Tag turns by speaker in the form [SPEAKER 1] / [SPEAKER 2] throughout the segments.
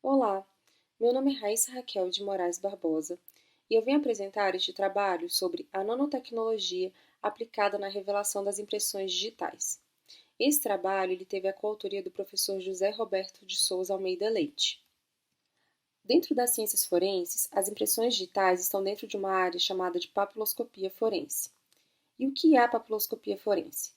[SPEAKER 1] Olá, meu nome é Raíssa Raquel de Moraes Barbosa e eu venho apresentar este trabalho sobre a nanotecnologia aplicada na revelação das impressões digitais. Esse trabalho ele teve a coautoria do professor José Roberto de Souza Almeida Leite. Dentro das ciências forenses, as impressões digitais estão dentro de uma área chamada de papiloscopia forense. E o que é a papiloscopia forense?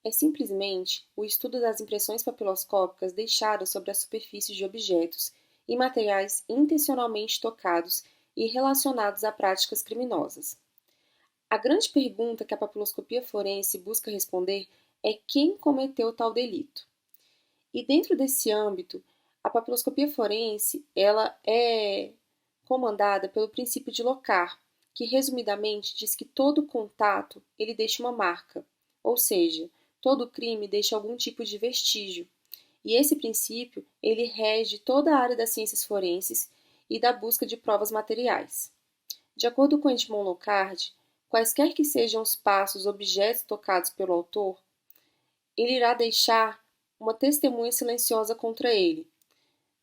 [SPEAKER 1] É simplesmente o estudo das impressões papiloscópicas deixadas sobre a superfície de objetos e materiais intencionalmente tocados e relacionados a práticas criminosas. A grande pergunta que a papiloscopia forense busca responder é quem cometeu tal delito. E dentro desse âmbito, a papiloscopia forense ela é comandada pelo princípio de Locard, que resumidamente diz que todo contato ele deixa uma marca, ou seja, todo crime deixa algum tipo de vestígio. E esse princípio ele rege toda a área das ciências forenses e da busca de provas materiais. De acordo com Edmond Locard, quaisquer que sejam os passos, objetos tocados pelo autor, ele irá deixar uma testemunha silenciosa contra ele.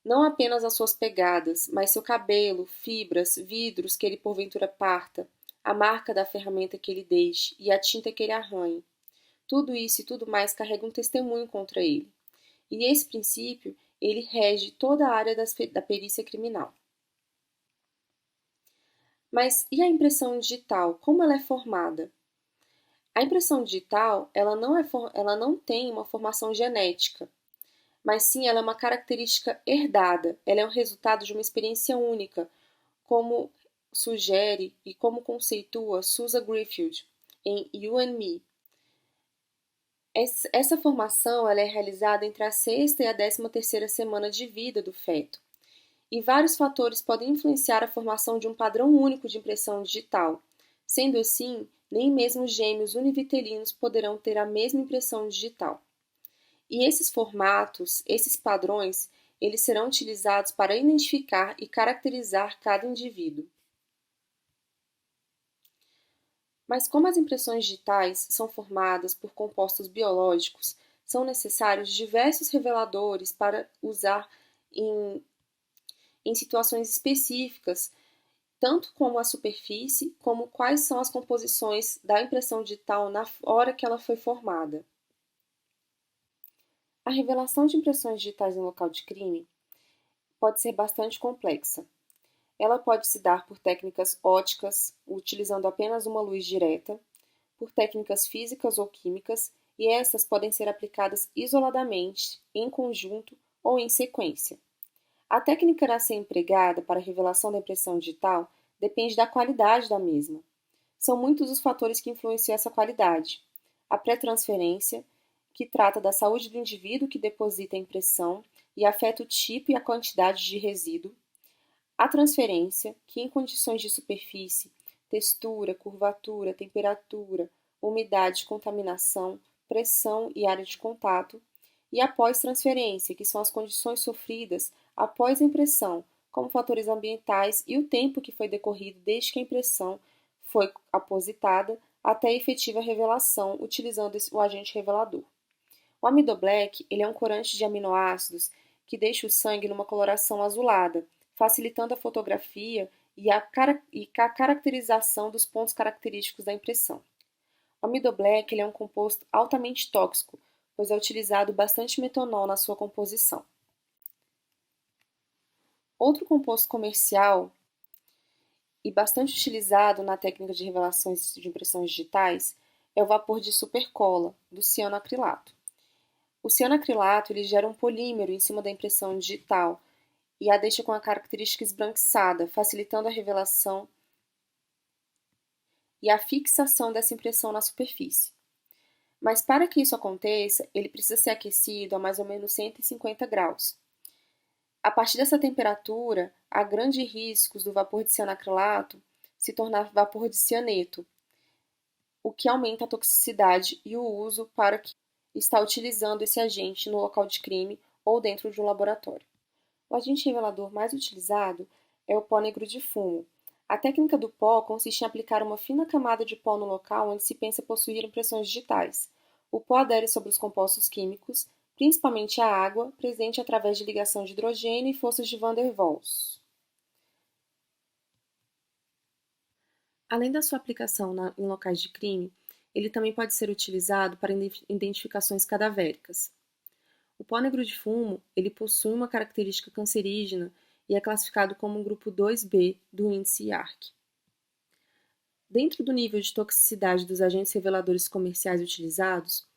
[SPEAKER 1] Não apenas as suas pegadas, mas seu cabelo, fibras, vidros que ele porventura parta, a marca da ferramenta que ele deixe e a tinta que ele arranhe. Tudo isso e tudo mais carrega um testemunho contra ele. E esse princípio, ele rege toda a área da perícia criminal. Mas e a impressão digital? Como ela é formada? A impressão digital, ela não tem uma formação genética, mas sim ela é uma característica herdada, ela é o resultado de uma experiência única, como sugere e como conceitua Susan Greenfield em You and Me. Essa formação ela é realizada entre a sexta e a 13ª semana de vida do feto, e vários fatores podem influenciar a formação de um padrão único de impressão digital. Sendo assim, nem mesmo gêmeos univitelinos poderão ter a mesma impressão digital. E esses formatos, esses padrões, eles serão utilizados para identificar e caracterizar cada indivíduo. Mas como as impressões digitais são formadas por compostos biológicos, são necessários diversos reveladores para usar em situações específicas, tanto como a superfície, como quais são as composições da impressão digital na hora que ela foi formada. A revelação de impressões digitais em local de crime pode ser bastante complexa. Ela pode se dar por técnicas ópticas, utilizando apenas uma luz direta, por técnicas físicas ou químicas, e essas podem ser aplicadas isoladamente, em conjunto ou em sequência. A técnica a ser empregada para a revelação da impressão digital depende da qualidade da mesma. São muitos os fatores que influenciam essa qualidade. A pré-transferência, que trata da saúde do indivíduo que deposita a impressão e afeta o tipo e a quantidade de resíduo. A transferência, que em condições de superfície, textura, curvatura, temperatura, umidade, contaminação, pressão e área de contato. E a pós-transferência, que são as condições sofridas após a impressão, como fatores ambientais e o tempo que foi decorrido desde que a impressão foi apositada até a efetiva revelação, utilizando o agente revelador. O amidoblack ele é um corante de aminoácidos que deixa o sangue numa coloração azulada, facilitando a fotografia e a caracterização dos pontos característicos da impressão. O amidoblack ele é um composto altamente tóxico, pois é utilizado bastante metanol na sua composição. Outro composto comercial e bastante utilizado na técnica de revelações de impressões digitais é o vapor de supercola, do cianoacrilato. O cianoacrilato ele gera um polímero em cima da impressão digital e a deixa com a característica esbranquiçada, facilitando a revelação e a fixação dessa impressão na superfície. Mas para que isso aconteça, ele precisa ser aquecido a mais ou menos 150 graus. A partir dessa temperatura, há grandes riscos do vapor de cianoacrilato se tornar vapor de cianeto, o que aumenta a toxicidade e o uso para que está utilizando esse agente no local de crime ou dentro de um laboratório. O agente revelador mais utilizado é o pó negro de fumo. A técnica do pó consiste em aplicar uma fina camada de pó no local onde se pensa possuir impressões digitais. O pó adere sobre os compostos químicos, principalmente a água, presente através de ligação de hidrogênio e forças de Van der Waals. Além da sua aplicação em locais de crime, ele também pode ser utilizado para identificações cadavéricas. O pó negro de fumo, ele possui uma característica cancerígena e é classificado como um grupo 2B do índice IARC. Dentro do nível de toxicidade dos agentes reveladores comerciais utilizados,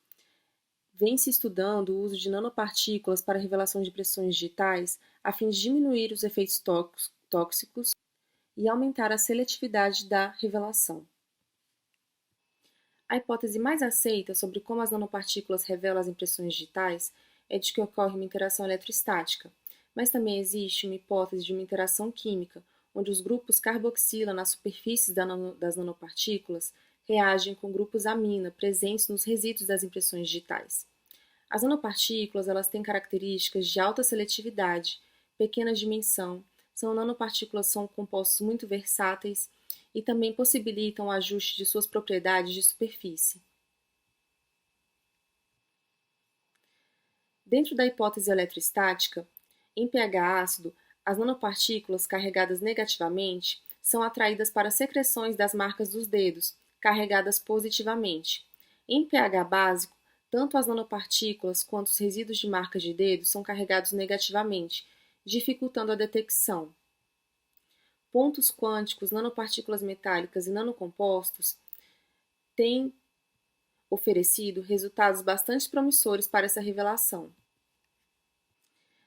[SPEAKER 1] vem-se estudando o uso de nanopartículas para a revelação de impressões digitais a fim de diminuir os efeitos tóxicos e aumentar a seletividade da revelação. A hipótese mais aceita sobre como as nanopartículas revelam as impressões digitais é de que ocorre uma interação eletrostática, mas também existe uma hipótese de uma interação química, onde os grupos carboxila nas superfícies das nanopartículas reagem com grupos amina presentes nos resíduos das impressões digitais. As nanopartículas elas têm características de alta seletividade, pequena dimensão, nanopartículas são compostos muito versáteis e também possibilitam o ajuste de suas propriedades de superfície. Dentro da hipótese eletrostática, em pH ácido, as nanopartículas carregadas negativamente são atraídas para secreções das marcas dos dedos, carregadas positivamente. Em pH básico, tanto as nanopartículas quanto os resíduos de marcas de dedos são carregados negativamente, dificultando a detecção. Pontos quânticos, nanopartículas metálicas e nanocompostos têm oferecido resultados bastante promissores para essa revelação.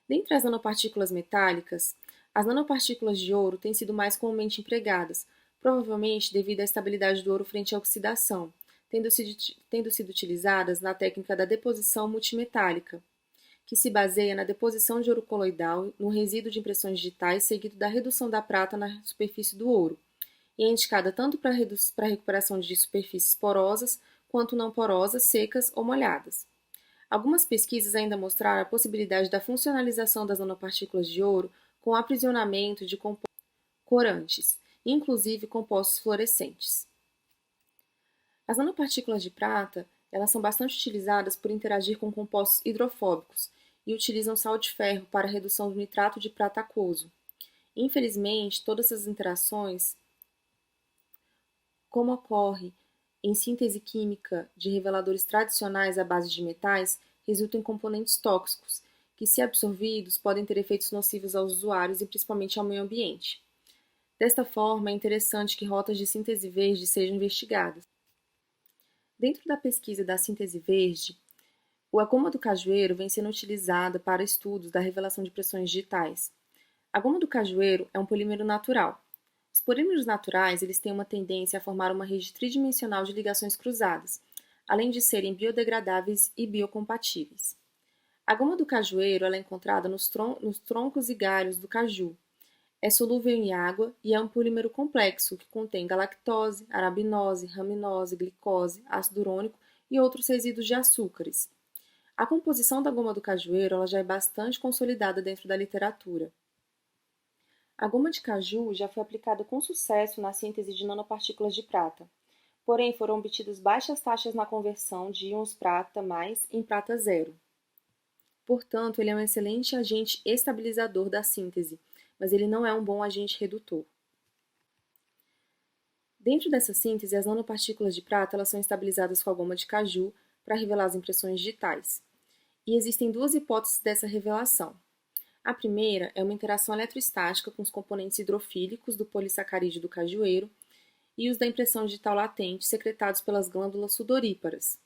[SPEAKER 1] Dentre as nanopartículas metálicas, as nanopartículas de ouro têm sido mais comumente empregadas, provavelmente devido à estabilidade do ouro frente à oxidação, tendo sido utilizadas na técnica da deposição multimetálica, que se baseia na deposição de ouro coloidal no resíduo de impressões digitais seguido da redução da prata na superfície do ouro, e é indicada tanto para a recuperação de superfícies porosas quanto não porosas, secas ou molhadas. Algumas pesquisas ainda mostraram a possibilidade da funcionalização das nanopartículas de ouro com aprisionamento de compostos corantes, inclusive compostos fluorescentes. As nanopartículas de prata, elas são bastante utilizadas por interagir com compostos hidrofóbicos e utilizam sal de ferro para a redução do nitrato de prata aquoso. Infelizmente, todas essas interações, como ocorre em síntese química de reveladores tradicionais à base de metais, resultam em componentes tóxicos, que, se absorvidos, podem ter efeitos nocivos aos usuários e principalmente ao meio ambiente. Desta forma, é interessante que rotas de síntese verde sejam investigadas. Dentro da pesquisa da síntese verde, a goma do cajueiro vem sendo utilizada para estudos da revelação de impressões digitais. A goma do cajueiro é um polímero natural. Os polímeros naturais eles têm uma tendência a formar uma rede tridimensional de ligações cruzadas, além de serem biodegradáveis e biocompatíveis. A goma do cajueiro ela é encontrada nos troncos e galhos do caju. É solúvel em água e é um polímero complexo que contém galactose, arabinose, raminose, glicose, ácido urônico e outros resíduos de açúcares. A composição da goma do cajueiro ela já é bastante consolidada dentro da literatura. A goma de caju já foi aplicada com sucesso na síntese de nanopartículas de prata, porém foram obtidas baixas taxas na conversão de íons prata mais em prata zero. Portanto, ele é um excelente agente estabilizador da síntese, mas ele não é um bom agente redutor. Dentro dessa síntese, as nanopartículas de prata elas são estabilizadas com a goma de caju para revelar as impressões digitais. E existem duas hipóteses dessa revelação. A primeira é uma interação eletrostática com os componentes hidrofílicos do polissacarídeo do cajueiro e os da impressão digital latente secretados pelas glândulas sudoríparas.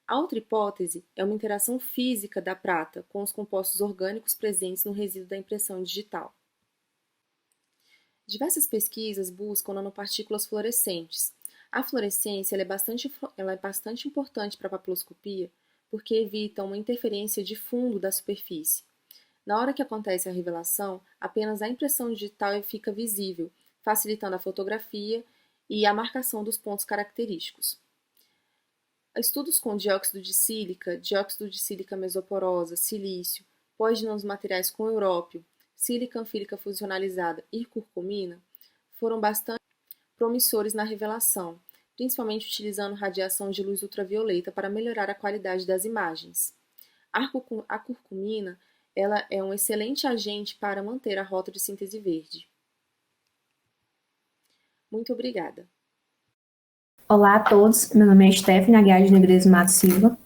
[SPEAKER 1] A outra hipótese é uma interação física da prata com os compostos orgânicos presentes no resíduo da impressão digital. Diversas pesquisas buscam nanopartículas fluorescentes. A fluorescência ela é bastante importante para a papiloscopia porque evita uma interferência de fundo da superfície. Na hora que acontece a revelação, apenas a impressão digital fica visível, facilitando a fotografia e a marcação dos pontos característicos. Estudos com dióxido de sílica mesoporosa, silício, pós de nanomateriais com európio, sílica anfílica fusionalizada e curcumina foram bastante promissores na revelação, principalmente utilizando radiação de luz ultravioleta para melhorar a qualidade das imagens. A curcumina ela é um excelente agente para manter a rota de síntese verde. Muito obrigada.
[SPEAKER 2] Olá a todos, meu nome é Stephanie Aguiar de Negreiros Matos Silva,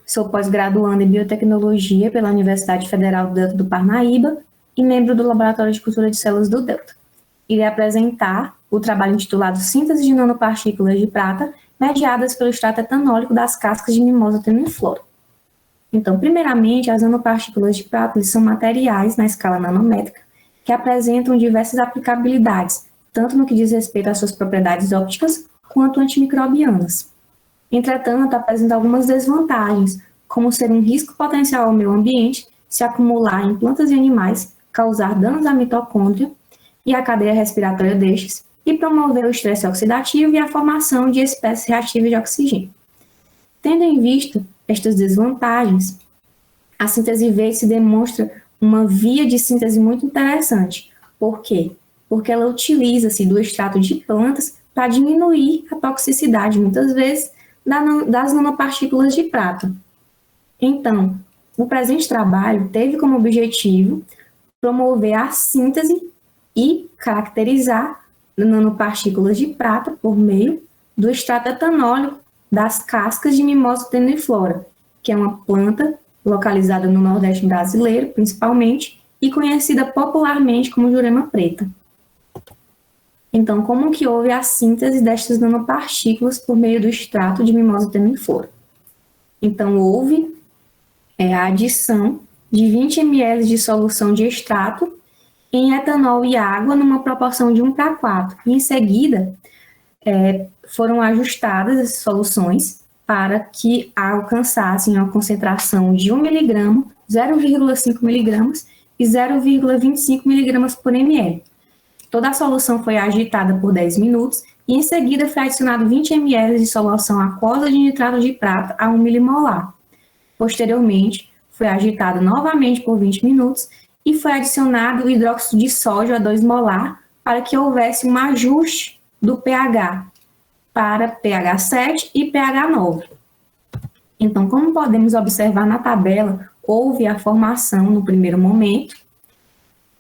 [SPEAKER 2] sou pós-graduanda em Biotecnologia pela Universidade Federal do Delta do Parnaíba e membro do Laboratório de Cultura de Células do Delta. Irei apresentar o trabalho intitulado Síntese de nanopartículas de prata mediadas pelo extrato etanólico das cascas de mimosa temiflora. Então, primeiramente, as nanopartículas de prata são materiais na escala nanométrica que apresentam diversas aplicabilidades, tanto no que diz respeito às suas propriedades ópticas quanto antimicrobianas. Entretanto, apresenta algumas desvantagens, como ser um risco potencial ao meio ambiente, se acumular em plantas e animais, causar danos à mitocôndria e à cadeia respiratória destes, e promover o estresse oxidativo e a formação de espécies reativas de oxigênio. Tendo em vista estas desvantagens, a síntese V se demonstra uma via de síntese muito interessante. Por quê? Porque ela utiliza-se do extrato de plantas para diminuir a toxicidade, muitas vezes, das nanopartículas de prata. Então, o presente trabalho teve como objetivo promover a síntese e caracterizar nanopartículas de prata por meio do extrato etanólico das cascas de mimosa temiflora, que é uma planta localizada no Nordeste brasileiro, principalmente, e conhecida popularmente como jurema preta. Então, como que houve a síntese destas nanopartículas por meio do extrato de mimosa temiflora? Então, houve a adição de 20 ml de solução de extrato em etanol e água numa proporção de 1:4. E, em seguida, foram ajustadas as soluções para que alcançassem a concentração de 1 mg, 0,5 mg e 0,25 mg por ml. Toda a solução foi agitada por 10 minutos e, em seguida, foi adicionado 20 ml de solução aquosa de nitrato de prata a 1 milimolar. Posteriormente, foi agitado novamente por 20 minutos e foi adicionado o hidróxido de sódio a 2 molar para que houvesse um ajuste do pH para pH 7 e pH 9. Então, como podemos observar na tabela, houve a formação, no primeiro momento,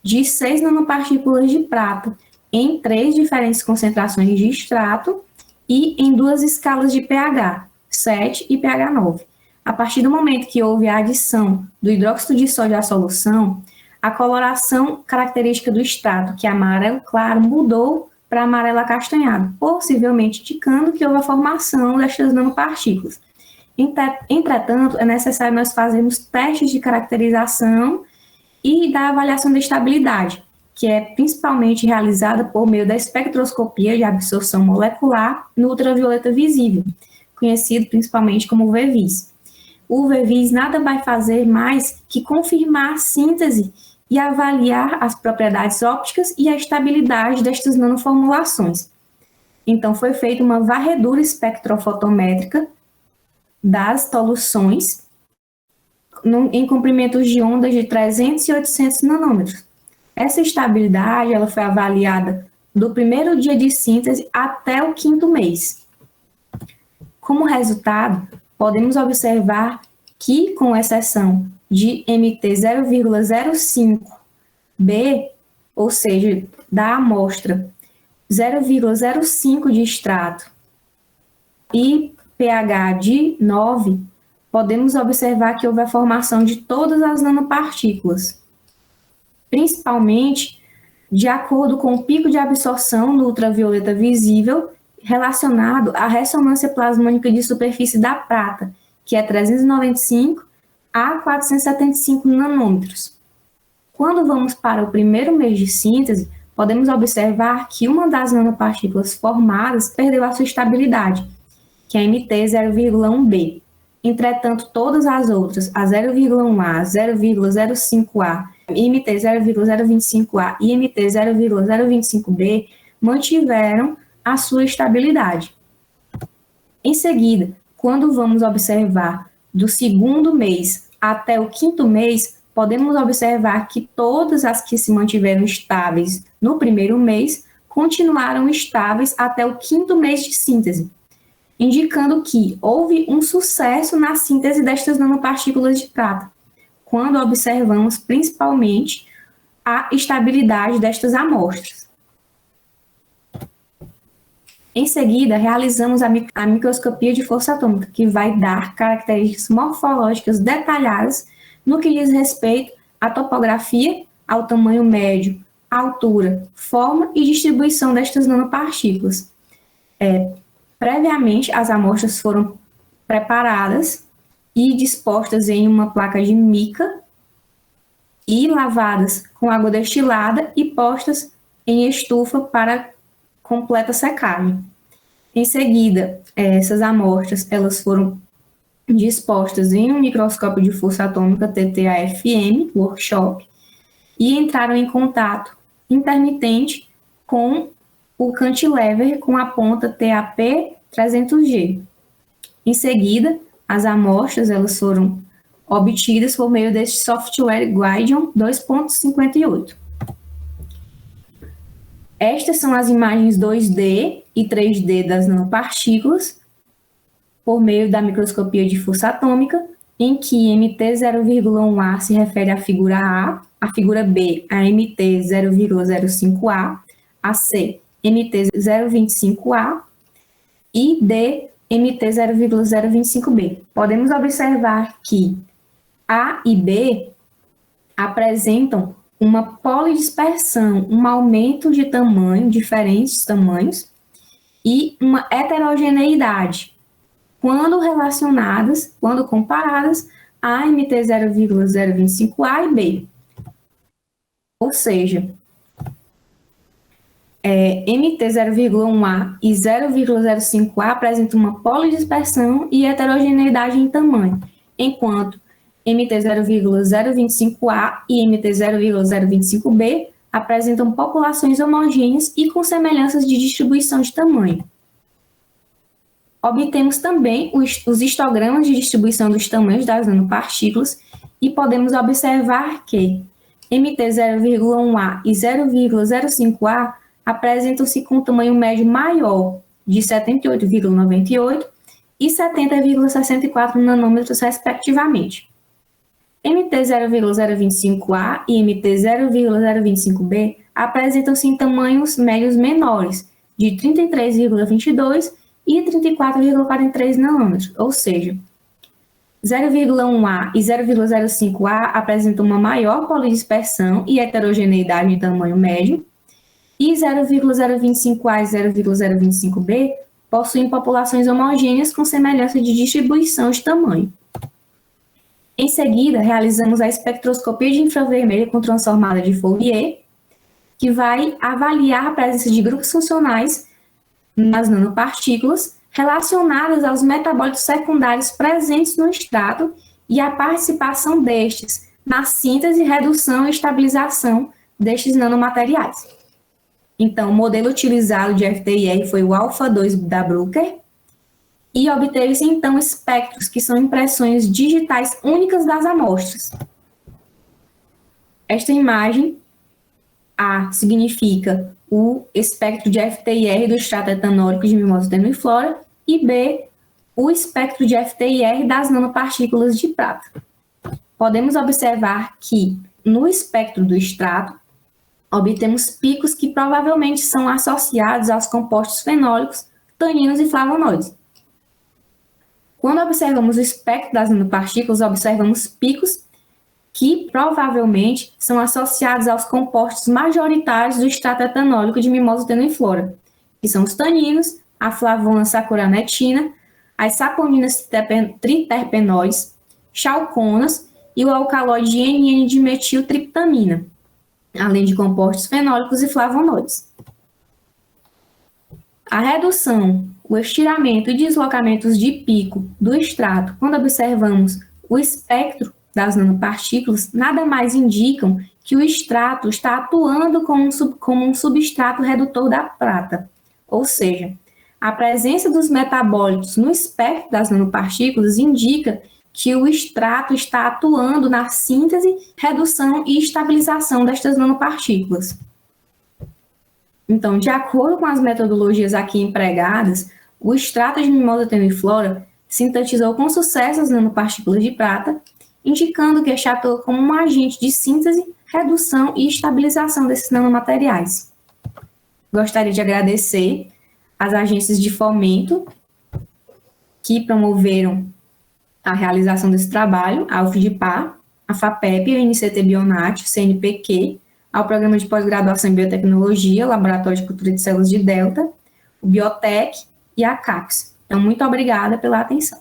[SPEAKER 2] de 6 nanopartículas de prata em 3 diferentes concentrações de extrato e em 2 escalas de pH, 7 e pH 9. A partir do momento que houve a adição do hidróxido de sódio à solução, a coloração característica do extrato, que é amarelo claro, mudou para amarelo acastanhado, possivelmente indicando que houve a formação destas nanopartículas. Entretanto, é necessário nós fazermos testes de caracterização e da avaliação da estabilidade, que é principalmente realizada por meio da espectroscopia de absorção molecular no ultravioleta visível, conhecido principalmente como VVIS. O VVIS nada vai fazer mais que confirmar a síntese e avaliar as propriedades ópticas e a estabilidade destas nanoformulações. Então, foi feita uma varredura espectrofotométrica das soluções em comprimentos de ondas de 300 e 800 nanômetros. Essa estabilidade ela foi avaliada do primeiro dia de síntese até o 5º mês. Como resultado, podemos observar que, com exceção de MT 0,05B, ou seja, da amostra 0,05 de extrato e pH de 9, podemos observar que houve a formação de todas as nanopartículas, principalmente de acordo com o pico de absorção no ultravioleta visível relacionado à ressonância plasmônica de superfície da prata, que é 395 a 475 nanômetros. Quando vamos para o primeiro mês de síntese, podemos observar que uma das nanopartículas formadas perdeu a sua estabilidade, que é MT 0,1B. Entretanto, todas as outras, a 0,1A, 0,05A, MT 0,025A e MT 0,025B, mantiveram a sua estabilidade. Em seguida, quando vamos observar do 2º mês até o 5º mês, podemos observar que todas as que se mantiveram estáveis no primeiro mês continuaram estáveis até o 5º mês de síntese, indicando que houve um sucesso na síntese destas nanopartículas de prata. quando observamos principalmente a estabilidade destas amostras. Em seguida, realizamos a microscopia de força atômica, que vai dar características morfológicas detalhadas no que diz respeito à topografia, ao tamanho médio, altura, forma e distribuição destas nanopartículas. Previamente, as amostras foram preparadas e dispostas em uma placa de mica e lavadas com água destilada e postas em estufa para completa secagem. Em seguida, essas amostras elas foram dispostas em um microscópio de força atômica TTAFM, workshop, e entraram em contato intermitente com o cantilever com a ponta TAP300G. Em seguida, as amostras elas foram obtidas por meio deste software Guidon 2.58. Estas são as imagens 2D e 3D das nanopartículas por meio da microscopia de força atômica, em que MT0,1A se refere à figura A figura B a MT0,05A, a C MT025A e D MT0,025B. Podemos observar que A e B apresentam uma polidispersão, um aumento de tamanho, diferentes tamanhos, e uma heterogeneidade, quando comparadas a MT0,025A e B. Ou seja, MT0,1A e 0,05A apresentam uma polidispersão e heterogeneidade em tamanho, enquanto MT0,025A e MT0,025B apresentam populações homogêneas e com semelhanças de distribuição de tamanho. Obtemos também os histogramas de distribuição dos tamanhos das nanopartículas e podemos observar que MT0,1A e 0,05A apresentam-se com tamanho médio maior, de 78,98 e 70,64 nanômetros, respectivamente. MT0,025A e MT0,025B apresentam-se em tamanhos médios menores, de 33,22 e 34,43 nanômetros, ou seja, 0,1A e 0,05A apresentam uma maior polidispersão e heterogeneidade em tamanho médio, e 0,025A e 0,025B possuem populações homogêneas com semelhança de distribuição de tamanho. Em seguida, realizamos a espectroscopia de infravermelho com transformada de Fourier, que vai avaliar a presença de grupos funcionais nas nanopartículas relacionadas aos metabólitos secundários presentes no extrato e a participação destes na síntese, redução e estabilização destes nanomateriais. Então, o modelo utilizado de FTIR foi o alfa-2 da Bruker, e obteve-se, então, espectros, que são impressões digitais únicas das amostras. Esta imagem, A, significa o espectro de FTIR do extrato etanólico de mimosa tenuiflora, e B, o espectro de FTIR das nanopartículas de prata. Podemos observar que, no espectro do extrato, obtemos picos que provavelmente são associados aos compostos fenólicos, taninos e flavonoides. Quando observamos o espectro das nanopartículas, observamos picos que provavelmente são associados aos compostos majoritários do extrato etanólico de mimosa tenuiflora, que são os taninos, a flavona saccharanetina, as saponinas triterpenoides, chalconas e o alcaloide NN-dimetiltriptamina, além de compostos fenólicos e flavonoides. A redução, o estiramento e deslocamentos de pico do extrato, quando observamos o espectro das nanopartículas, nada mais indicam que o extrato está atuando como um substrato redutor da prata, ou seja, a presença dos metabólitos no espectro das nanopartículas indica que o extrato está atuando na síntese, redução e estabilização destas nanopartículas. Então, de acordo com as metodologias aqui empregadas, o extrato de mimosa tenuiflora sintetizou com sucesso as nanopartículas de prata indicando que este atua como um agente de síntese, redução e estabilização desses nanomateriais. Gostaria de agradecer às agências de fomento que promoveram a realização desse trabalho, a UFDPA, a FAPEP, a NCT Bionat, o CNPq, ao Programa de Pós-Graduação em Biotecnologia, Laboratório de Cultura de Células de Delta, o Biotec e a CAPES. Então, muito obrigada pela atenção.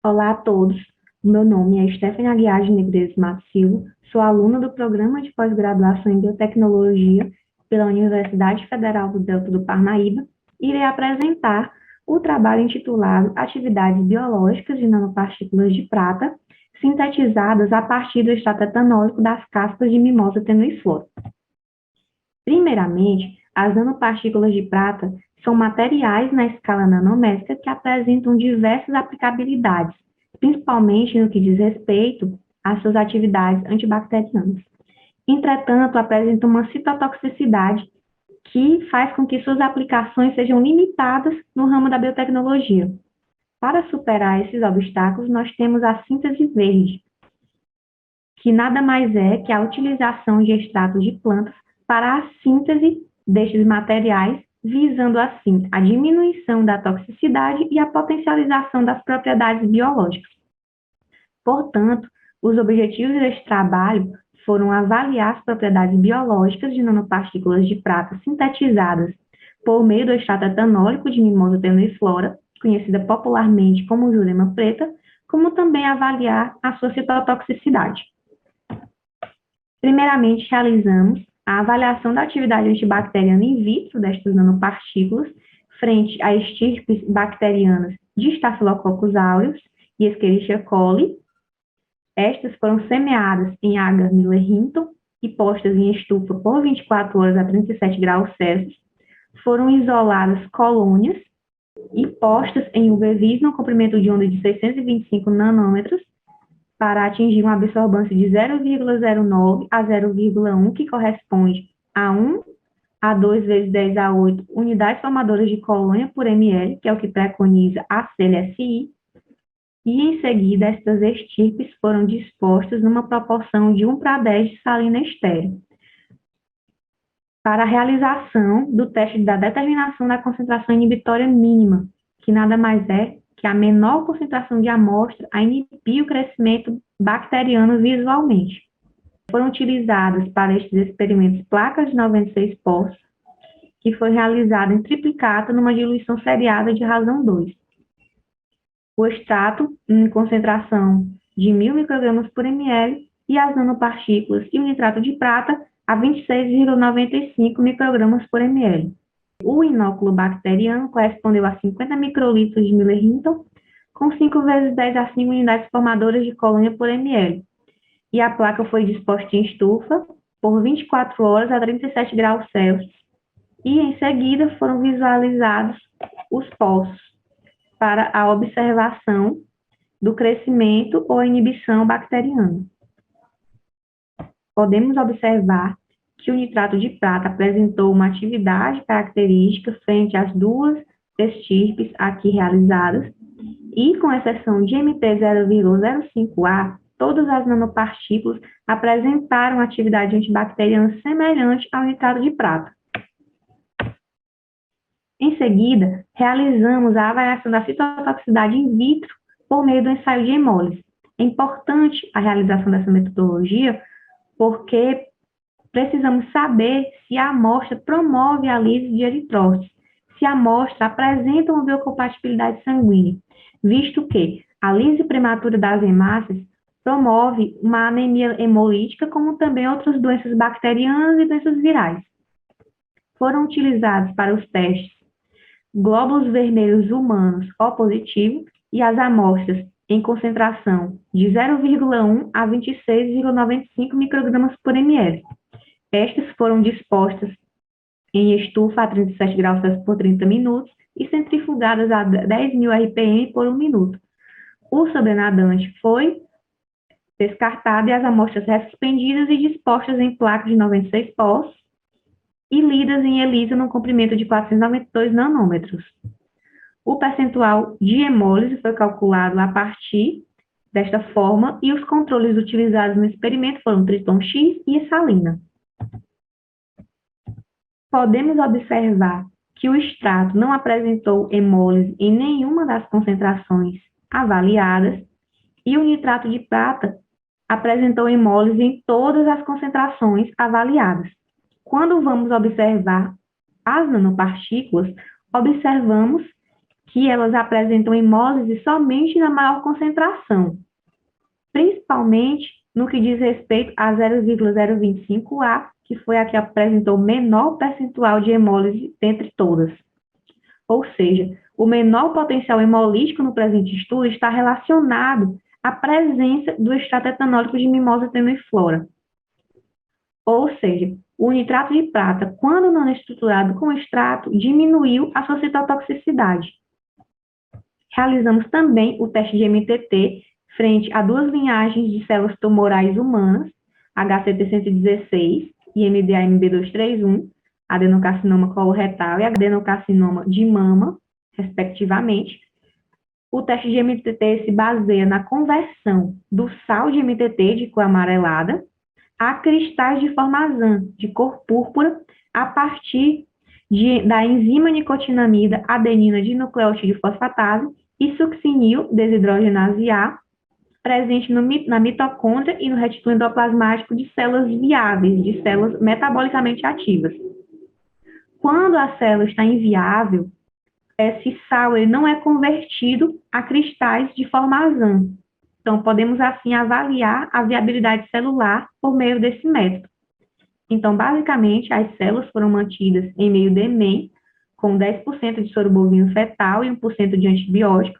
[SPEAKER 3] Olá a todos, meu nome é Stephanie Aguiar de Negreiros Matos Silva, sou aluna do Programa de Pós-Graduação em Biotecnologia pela Universidade Federal do Delta do Parnaíba e irei apresentar o trabalho intitulado Atividades Biológicas de Nanopartículas de Prata, sintetizadas a partir do extrato etanólico das cascas de mimosa tenuiflora. Primeiramente, as nanopartículas de prata são materiais na escala nanométrica que apresentam diversas aplicabilidades, principalmente no que diz respeito às suas atividades antibacterianas. Entretanto, apresentam uma citotoxicidade que faz com que suas aplicações sejam limitadas no ramo da biotecnologia. Para superar esses obstáculos, nós temos a síntese verde, que nada mais é que a utilização de extratos de plantas para a síntese destes materiais, visando assim a diminuição da toxicidade e a potencialização das propriedades biológicas. Portanto, os objetivos deste trabalho foram avaliar as propriedades biológicas de nanopartículas de prata sintetizadas por meio do extrato etanólico de mimosa tenuiflora, conhecida popularmente como jurema preta, como também avaliar a sua citotoxicidade. Primeiramente, realizamos a avaliação da atividade antibacteriana in vitro destas nanopartículas frente a estirpes bacterianas de Staphylococcus aureus e Escherichia coli. Estas foram semeadas em agar Miller-Hinton e postas em estufa por 24 horas a 37 graus Celsius. Foram isoladas colônias e postas em UV-vis no comprimento de onda de 625 nanômetros para atingir uma absorvância de 0,09 a 0,1, que corresponde a 1 a 2 vezes 10 a 8 unidades formadoras de colônia por ml, que é o que preconiza a CLSI, e em seguida estas estirpes foram dispostas numa proporção de 1 para 10 de salina estéril, para a realização do teste da determinação da concentração inibitória mínima, que nada mais é que a menor concentração de amostra a inibir o crescimento bacteriano visualmente. Foram utilizadas para estes experimentos placas de 96 poços, que foi realizada em triplicata numa diluição seriada de razão 2. O extrato em concentração de 1.000 microgramas por ml e as nanopartículas e o nitrato de prata a 26,95 microgramas por ml. O inóculo bacteriano correspondeu a 50 microlitros de Miller-Hinton, com 5 vezes 10 a 5 unidades formadoras de colônia por ml. E a placa foi disposta em estufa por 24 horas a 37 graus Celsius. E, em seguida, foram visualizados os poços para a observação do crescimento ou inibição bacteriana. Podemos observar que o nitrato de prata apresentou uma atividade característica frente às duas estirpes aqui realizadas, e, com exceção de MT0,05A, todas as nanopartículas apresentaram atividade antibacteriana semelhante ao nitrato de prata. Em seguida, realizamos a avaliação da citotoxicidade in vitro por meio do ensaio de hemólise. É importante a realização dessa metodologia porque precisamos saber se a amostra promove a lise de eritrócitos, se a amostra apresenta uma biocompatibilidade sanguínea, visto que a lise prematura das hemácias promove uma anemia hemolítica, como também outras doenças bacterianas e doenças virais. Foram utilizados para os testes glóbulos vermelhos humanos O positivo e as amostras em concentração de 0,1 a 26,95 microgramas por ml. Estas foram dispostas em estufa a 37 graus Celsius por 30 minutos e centrifugadas a 10.000 RPM por 1 minuto. O sobrenadante foi descartado e as amostras suspendidas e dispostas em placas de 96 poços e lidas em ELISA no comprimento de 492 nanômetros. O percentual de hemólise foi calculado a partir desta forma e os controles utilizados no experimento foram Triton X e salina. Podemos observar que o extrato não apresentou hemólise em nenhuma das concentrações avaliadas e o nitrato de prata apresentou hemólise em todas as concentrações avaliadas. Quando vamos observar as nanopartículas, observamos que elas apresentam hemólise somente na maior concentração, principalmente no que diz respeito a 0,025A, que foi a que apresentou menor percentual de hemólise dentre todas. Ou seja, o menor potencial hemolítico no presente estudo está relacionado à presença do extrato etanólico de mimosa tenuiflora. Ou seja, o nitrato de prata, quando nanoestruturado com extrato, diminuiu a sua citotoxicidade. Realizamos também o teste de MTT frente a duas linhagens de células tumorais humanas, HCT116 e MDA-MB231, adenocarcinoma coloretal e adenocarcinoma de mama, respectivamente. O teste de MTT se baseia na conversão do sal de MTT de cor amarelada a cristais de formazan de cor púrpura a partir da enzima nicotinamida adenina dinucleotídeo fosfatase e succinil desidrogenase A, presente na mitocôndria e no retículo endoplasmático de células viáveis, de células metabolicamente ativas. Quando a célula está inviável, esse sal ele não é convertido a cristais de formazan. Então, podemos assim avaliar a viabilidade celular por meio desse método. Então, basicamente, as células foram mantidas em meio DMEM, com 10% de soro bovino fetal e 1% de antibiótico,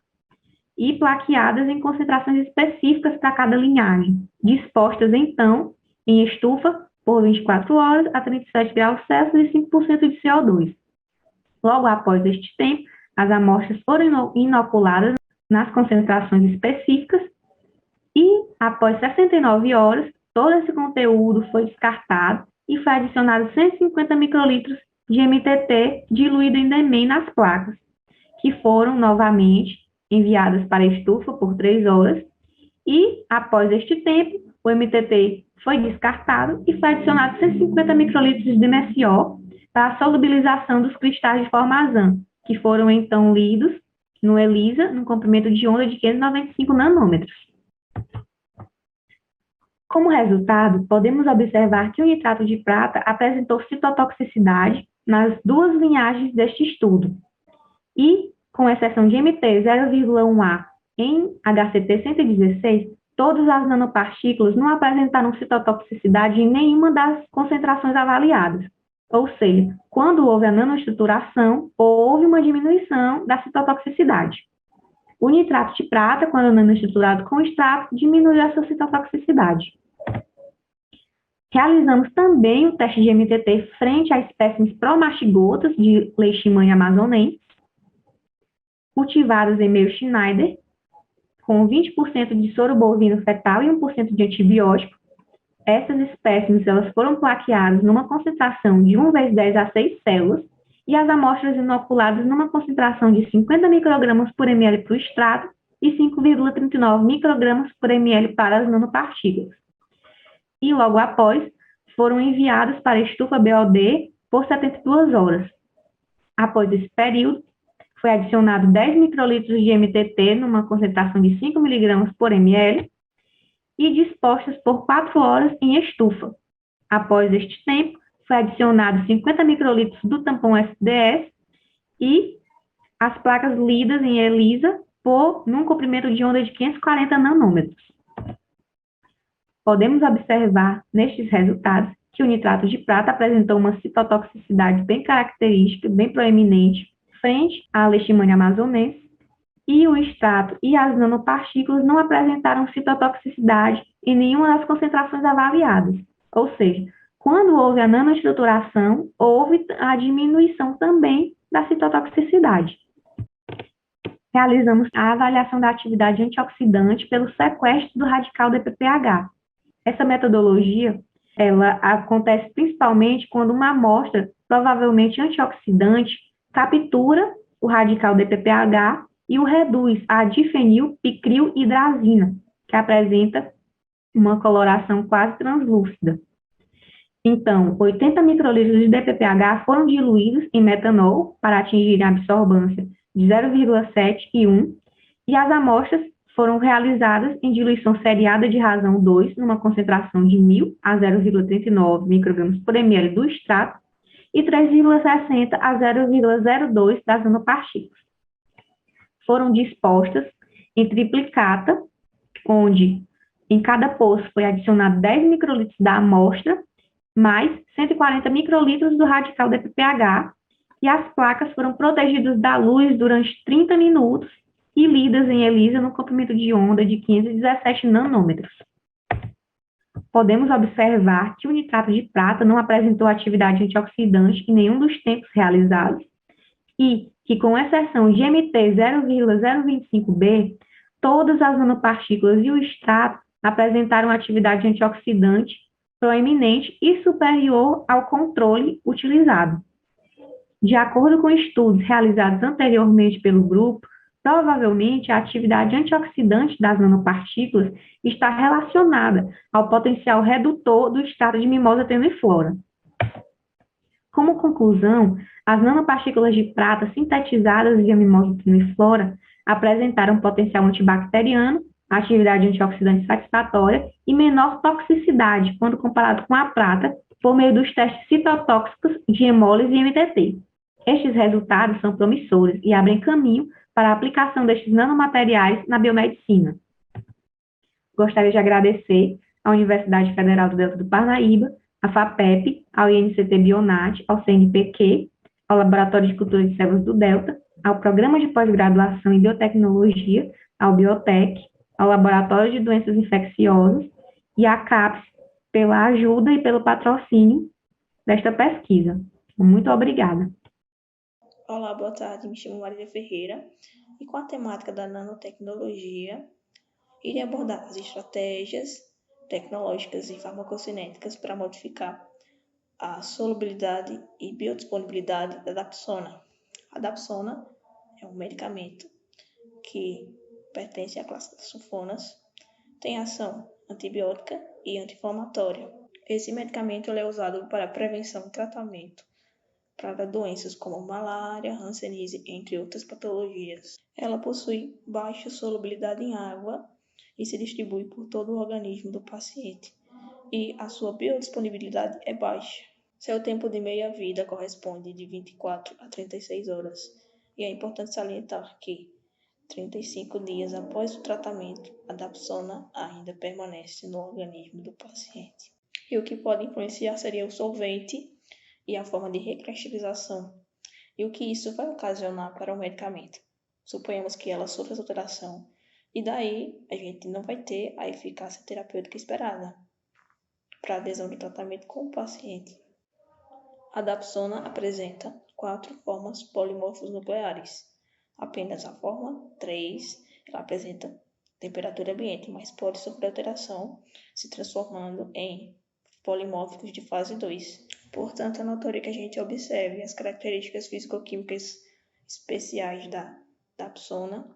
[SPEAKER 3] e plaqueadas em concentrações específicas para cada linhagem, dispostas, então, em estufa por 24 horas a 37 graus Celsius e 5% de CO2. Logo após este tempo, as amostras foram inoculadas nas concentrações específicas e, após 69 horas, todo esse conteúdo foi descartado e foi adicionado 150 microlitros de MTT diluído em DMEM nas placas, que foram novamente enviadas para a estufa por 3 horas e, após este tempo, o MTT foi descartado e foi adicionado 150 microlitros de MSO para a solubilização dos cristais de formazan, que foram então lidos no ELISA, no comprimento de onda de 595 nanômetros. Como resultado, podemos observar que o nitrato de prata apresentou citotoxicidade nas duas linhagens deste estudo. E, com exceção de MT 0,1A em HCT116, todas as nanopartículas não apresentaram citotoxicidade em nenhuma das concentrações avaliadas. Ou seja, quando houve a nanoestruturação, houve uma diminuição da citotoxicidade. O nitrato de prata, quando nanoestruturado com extrato, diminuiu a sua citotoxicidade. Realizamos também o teste de MTT frente a espécimes promastigotas de leishmania amazonense, cultivadas em meio Schneider, com 20% de soro bovino fetal e 1% de antibiótico. Essas espécimes elas foram plaqueadas numa concentração de 1 × 10 a 6 células e as amostras inoculadas numa concentração de 50 microgramas por ml para o extrato e 5,39 microgramas por ml para as nanopartículas. E logo após, foram enviadas para a estufa BOD por 72 horas. Após esse período, foi adicionado 10 microlitros de MTT numa concentração de 5 miligramas por ml e dispostas por 4 horas em estufa. Após este tempo, foi adicionado 50 microlitros do tampão SDS e as placas lidas em ELISA num comprimento de onda de 540 nanômetros. Podemos observar nestes resultados que o nitrato de prata apresentou uma citotoxicidade bem característica, bem proeminente, frente à leishmania amazonense, e o extrato e as nanopartículas não apresentaram citotoxicidade em nenhuma das concentrações avaliadas. Ou seja, quando houve a nanoestruturação, houve a diminuição também da citotoxicidade. Realizamos a avaliação da atividade antioxidante pelo sequestro do radical DPPH. Essa metodologia, ela acontece principalmente quando uma amostra, provavelmente antioxidante, captura o radical DPPH e o reduz a difenilpicrildrazina, que apresenta uma coloração quase translúcida. Então, 80 microlitros de DPPH foram diluídos em metanol para atingir a absorbância de 0,7 e 1, e as amostras foram realizadas em diluição seriada de razão 2, numa concentração de 1.000 a 0,39 microgramas por ml do extrato e 3,60 a 0,02 das nanopartículas. Foram dispostas em triplicata, onde em cada poço foi adicionado 10 microlitros da amostra, mais 140 microlitros do radical DPPH, e as placas foram protegidas da luz durante 30 minutos e lidas em ELISA no comprimento de onda de 517 nanômetros. Podemos observar que o nitrato de prata não apresentou atividade antioxidante em nenhum dos tempos realizados e que, com exceção de MT0,025B, todas as nanopartículas e o extrato apresentaram atividade antioxidante proeminente e superior ao controle utilizado. De acordo com estudos realizados anteriormente pelo grupo, provavelmente a atividade antioxidante das nanopartículas está relacionada ao potencial redutor do extrato de mimosa tenuiflora. Como conclusão, as nanopartículas de prata sintetizadas via mimosa tenuiflora apresentaram potencial antibacteriano, atividade antioxidante satisfatória e menor toxicidade quando comparado com a prata por meio dos testes citotóxicos de hemólise e MTT. Estes resultados são promissores e abrem caminho para a aplicação destes nanomateriais na biomedicina. Gostaria de agradecer à Universidade Federal do Delta do Parnaíba, à FAPEP, ao INCT Bionat, ao CNPq, ao Laboratório de Cultura de Células do Delta, ao Programa de Pós-Graduação em Biotecnologia, ao Biotec, ao Laboratório de Doenças Infecciosas e à CAPES pela ajuda e pelo patrocínio desta pesquisa. Muito obrigada.
[SPEAKER 4] Olá, boa tarde. Me chamo Maria Ferreira e com a temática da nanotecnologia, irei abordar as estratégias tecnológicas e farmacocinéticas para modificar a solubilidade e biodisponibilidade da dapsona. A dapsona é um medicamento que pertence à classe das sulfonas, tem ação antibiótica e anti-inflamatória. Esse medicamento é usado para prevenção e tratamento para doenças como malária, hanseníase, entre outras patologias. Ela possui baixa solubilidade em água e se distribui por todo o organismo do paciente, e a sua biodisponibilidade é baixa. Seu tempo de meia-vida corresponde de 24 a 36 horas, e é importante salientar que 35 dias após o tratamento, a dapsona ainda permanece no organismo do paciente. E o que pode influenciar seria o solvente e a forma de recristalização, e o que isso vai ocasionar para o medicamento. Suponhamos que ela sofra essa alteração, e daí a gente não vai ter a eficácia terapêutica esperada para a adesão do tratamento com o paciente. A dapsona apresenta 4 formas polimorfos nucleares. Apenas a forma 3, ela apresenta temperatura ambiente, mas pode sofrer alteração, se transformando em polimórficos de fase 2. Portanto, é notório que a gente observe as características físico-químicas especiais da dapsona,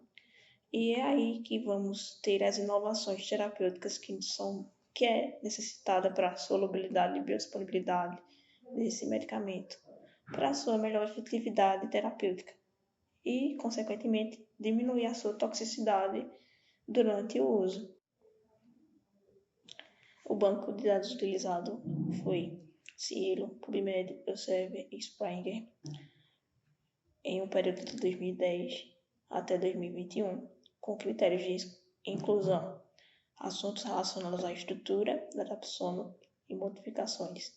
[SPEAKER 4] e é aí que vamos ter as inovações terapêuticas que é necessitada para a solubilidade e biodisponibilidade desse medicamento, para a sua melhor efetividade terapêutica e, consequentemente, diminuir a sua toxicidade durante o uso. O banco de dados utilizado foi Cielo, PubMed, Elsevier e Springer em um período de 2010 até 2021, com critérios de inclusão, assuntos relacionados à estrutura da dapsona e modificações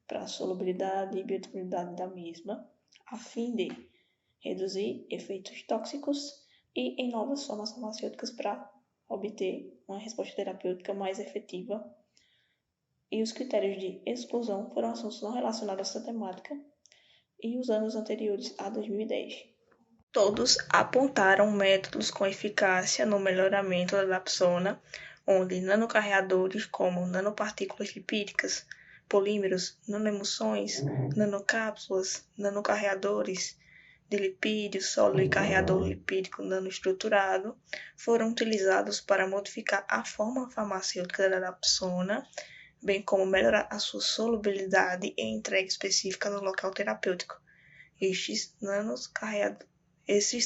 [SPEAKER 4] para a solubilidade e biodisponibilidade da mesma, a fim de reduzir efeitos tóxicos e em novas formas farmacêuticas para obter uma resposta terapêutica mais efetiva. E os critérios de exclusão foram assuntos não relacionados a essa temática e os anos anteriores a 2010. Todos apontaram métodos com eficácia no melhoramento da dapsona, onde nanocarreadores como nanopartículas lipídicas, polímeros, nanoemulsões, nanocápsulas, nanocarreadores, de lipídio, sólido e carreador lipídico nanoestruturado foram utilizados para modificar a forma farmacêutica da dapsona, bem como melhorar a sua solubilidade e entrega específica no local terapêutico. Estes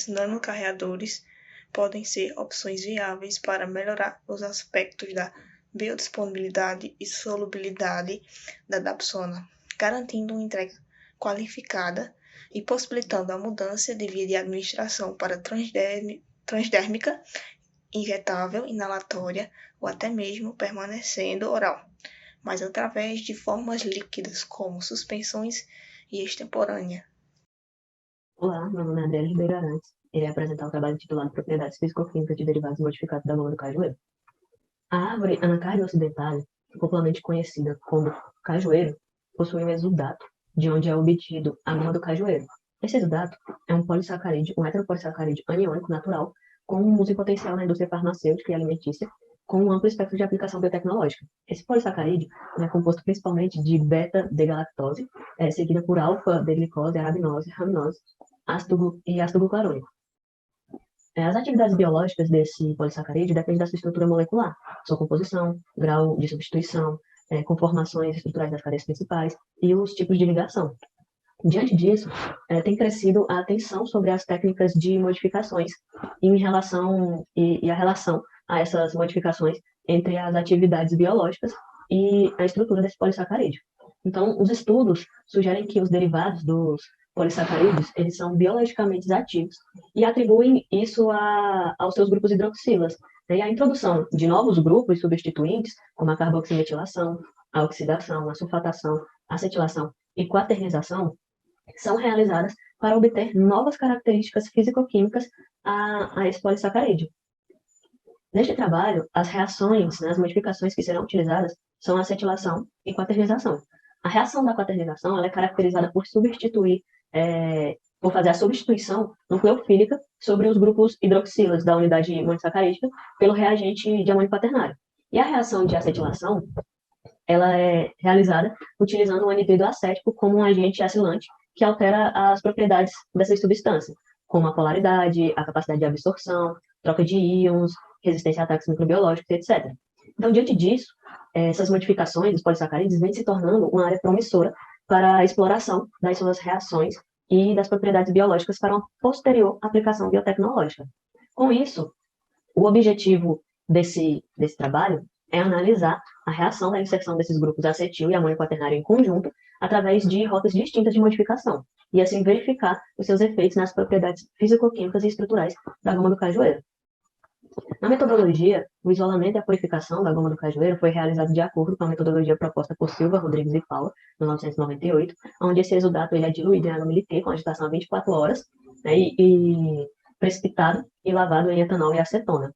[SPEAKER 4] nanocarreadores podem ser opções viáveis para melhorar os aspectos da biodisponibilidade e solubilidade da dapsona, garantindo uma entrega qualificada e possibilitando a mudança de via de administração para transdérmica, injetável, inalatória ou até mesmo permanecendo oral, mas através de formas líquidas como suspensões e extemporânea.
[SPEAKER 5] Olá, meu nome é André Ribeiro Arantes. Irei apresentar o trabalho intitulado Propriedades Físico-Químicas de Derivados Modificados da goma do cajueiro. A árvore Anacardium occidentalis, popularmente conhecida como cajueiro, possui um exudato, de onde é obtido a goma do cajueiro. Esse exudato é um polissacarídeo, um heteropolissacarídeo aniônico natural, com um uso em potencial na indústria farmacêutica e alimentícia, com um amplo espectro de aplicação biotecnológica. Esse polissacarídeo é composto principalmente de beta-D-galactose, seguida por alfa-D-glicose, arabinose, raminose, ácido e ácido glucarônico. As atividades biológicas desse polissacarídeo dependem da sua estrutura molecular, sua composição, grau de substituição, conformações estruturais das cadeias principais e os tipos de ligação. Diante disso, tem crescido a atenção sobre as técnicas de modificações e a relação a essas modificações entre as atividades biológicas e a estrutura desse polissacarídeo. Então, os estudos sugerem que os derivados dos polissacarídeos, eles são biologicamente ativos e atribuem isso aos seus grupos hidroxilas. E a introdução de novos grupos substituintes, como a carboximetilação, a oxidação, a sulfatação, a acetilação e quaternização, são realizadas para obter novas características físico-químicas a esse polissacarídeo. Neste trabalho, as reações, as modificações que serão utilizadas são a acetilação e quaternização. A reação da quaternização ela é caracterizada por por fazer a substituição nucleofílica sobre os grupos hidroxilas da unidade monossacarídica pelo reagente de amônio quaternário. E a reação de acetilação ela é realizada utilizando o anidrido acético como um agente acilante que altera as propriedades dessa substância, como a polaridade, a capacidade de absorção, troca de íons, resistência a ataques microbiológicos, etc. Então, diante disso, essas modificações dos polissacarídeos vêm se tornando uma área promissora para a exploração das suas reações e das propriedades biológicas para uma posterior aplicação biotecnológica. Com isso, o objetivo desse trabalho é analisar a reação da inserção desses grupos acetil e amônio quaternário em conjunto através de rotas distintas de modificação, e assim verificar os seus efeitos nas propriedades físico-químicas e estruturais da goma do cajueiro. Na metodologia, o isolamento e a purificação da goma do cajueiro foi realizado de acordo com a metodologia proposta por Silva, Rodrigues e Paula, em 1998, onde esse exudato ele é diluído em água milité com agitação a 24 horas, né, e precipitado e lavado em etanol e acetona.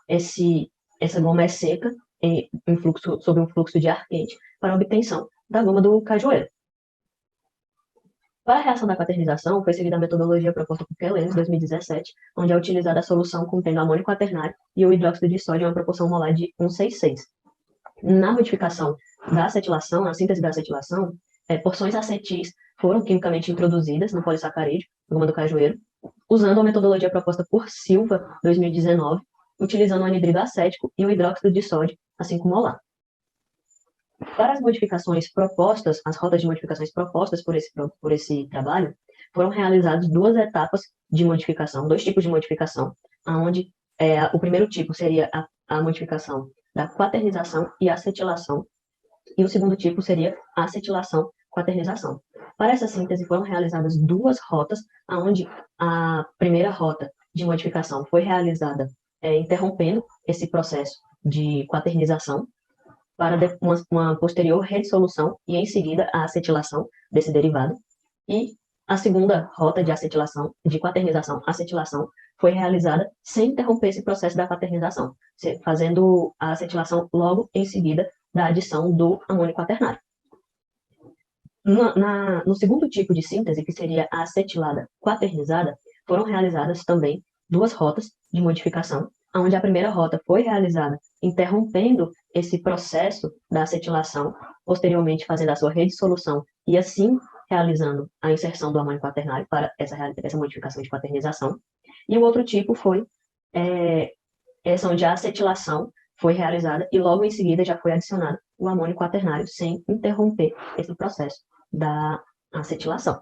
[SPEAKER 5] Essa goma é seca sob um fluxo de ar quente para a obtenção da goma do cajueiro. Para a reação da quaternização, foi seguida a metodologia proposta por Kellens, em 2017, onde é utilizada a solução contendo amônio quaternário e o hidróxido de sódio em uma proporção molar de 1,66. Na modificação da acetilação, na síntese da acetilação, porções acetis foram quimicamente introduzidas no polissacarídeo, goma do cajueiro, usando a metodologia proposta por Silva, 2019, utilizando o anidrido acético e o hidróxido de sódio, assim como molar. Para as modificações propostas, as rotas de modificações propostas por esse trabalho, foram realizadas duas etapas de modificação, dois tipos de modificação, onde o primeiro tipo seria a modificação da quaternização e acetilação, e o segundo tipo seria a acetilação-quaternização. Para essa síntese foram realizadas duas rotas, onde a primeira rota de modificação foi realizada interrompendo esse processo de quaternização, para uma posterior redissolução e, em seguida, a acetilação desse derivado. E a segunda rota de quaternização-acetilação foi realizada sem interromper esse processo da quaternização, fazendo a acetilação logo em seguida da adição do amônio quaternário. No segundo tipo de síntese, que seria a acetilada quaternizada, foram realizadas também duas rotas de modificação, onde a primeira rota foi realizada interrompendo esse processo da acetilação, posteriormente fazendo a sua redissolução e assim realizando a inserção do amônio quaternário para essa modificação de quaternização. E o outro tipo foi essa onde a acetilação foi realizada e logo em seguida já foi adicionado o amônio quaternário sem interromper esse processo da acetilação.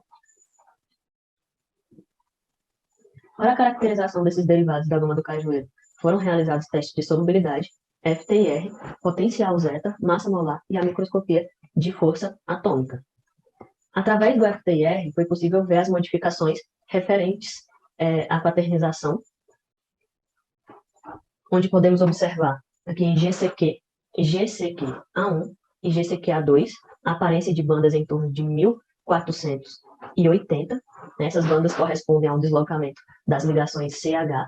[SPEAKER 5] Para a caracterização desses derivados da goma do cajueiro, foram realizados testes de solubilidade, FTIR, potencial zeta, massa molar e a microscopia de força atômica. Através do FTIR, foi possível ver as modificações referentes à quaternização, onde podemos observar aqui em GCQ-A1 e GCQ-A2, a aparência de bandas em torno de 1480. Essas bandas correspondem ao deslocamento das ligações CH,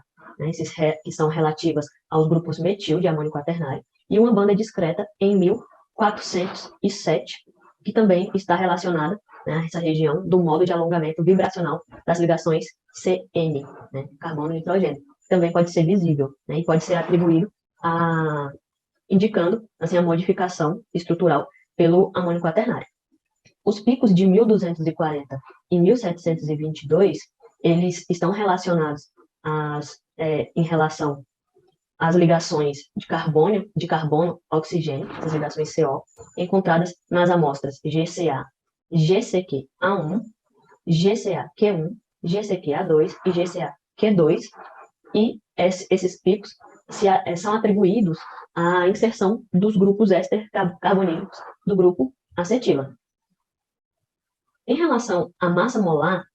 [SPEAKER 5] que são relativas aos grupos metil de amônio quaternário, e uma banda discreta em 1407, que também está relacionada a essa região do modo de alongamento vibracional das ligações CN, carbono e nitrogênio. Também pode ser visível, e pode ser atribuído indicando assim, a modificação estrutural pelo amônio quaternário. Os picos de 1240 e 1722, eles estão relacionados em relação às ligações de carbono, oxigênio, as ligações CO, encontradas nas amostras GCA, GCQ-A1, GCA-Q1, GCQ-A2 e GCA-Q2, e esses picos são atribuídos à inserção dos grupos éster carbonílicos do grupo acetila. Em relação à massa molar,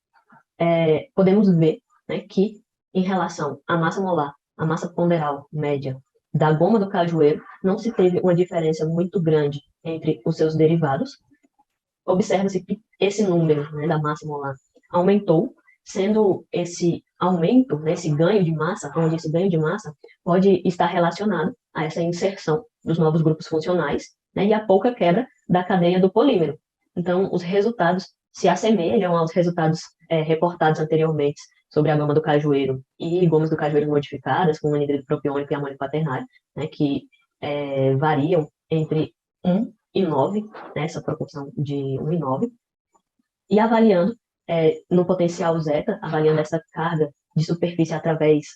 [SPEAKER 5] podemos ver que, em relação à massa molar, a massa ponderal média da goma do cajueiro, não se teve uma diferença muito grande entre os seus derivados. Observa-se que esse número da massa molar aumentou, sendo esse aumento, esse ganho de massa, onde esse ganho de massa pode estar relacionado a essa inserção dos novos grupos funcionais e a pouca quebra da cadeia do polímero. Então, os resultados se assemelham aos resultados reportados anteriormente sobre a goma do cajueiro e gomas do cajueiro modificadas com anidrido propiônico e amônio quaternário, que variam entre 1 e 9, essa proporção de 1 e 9, e avaliando no potencial zeta, avaliando essa carga de superfície através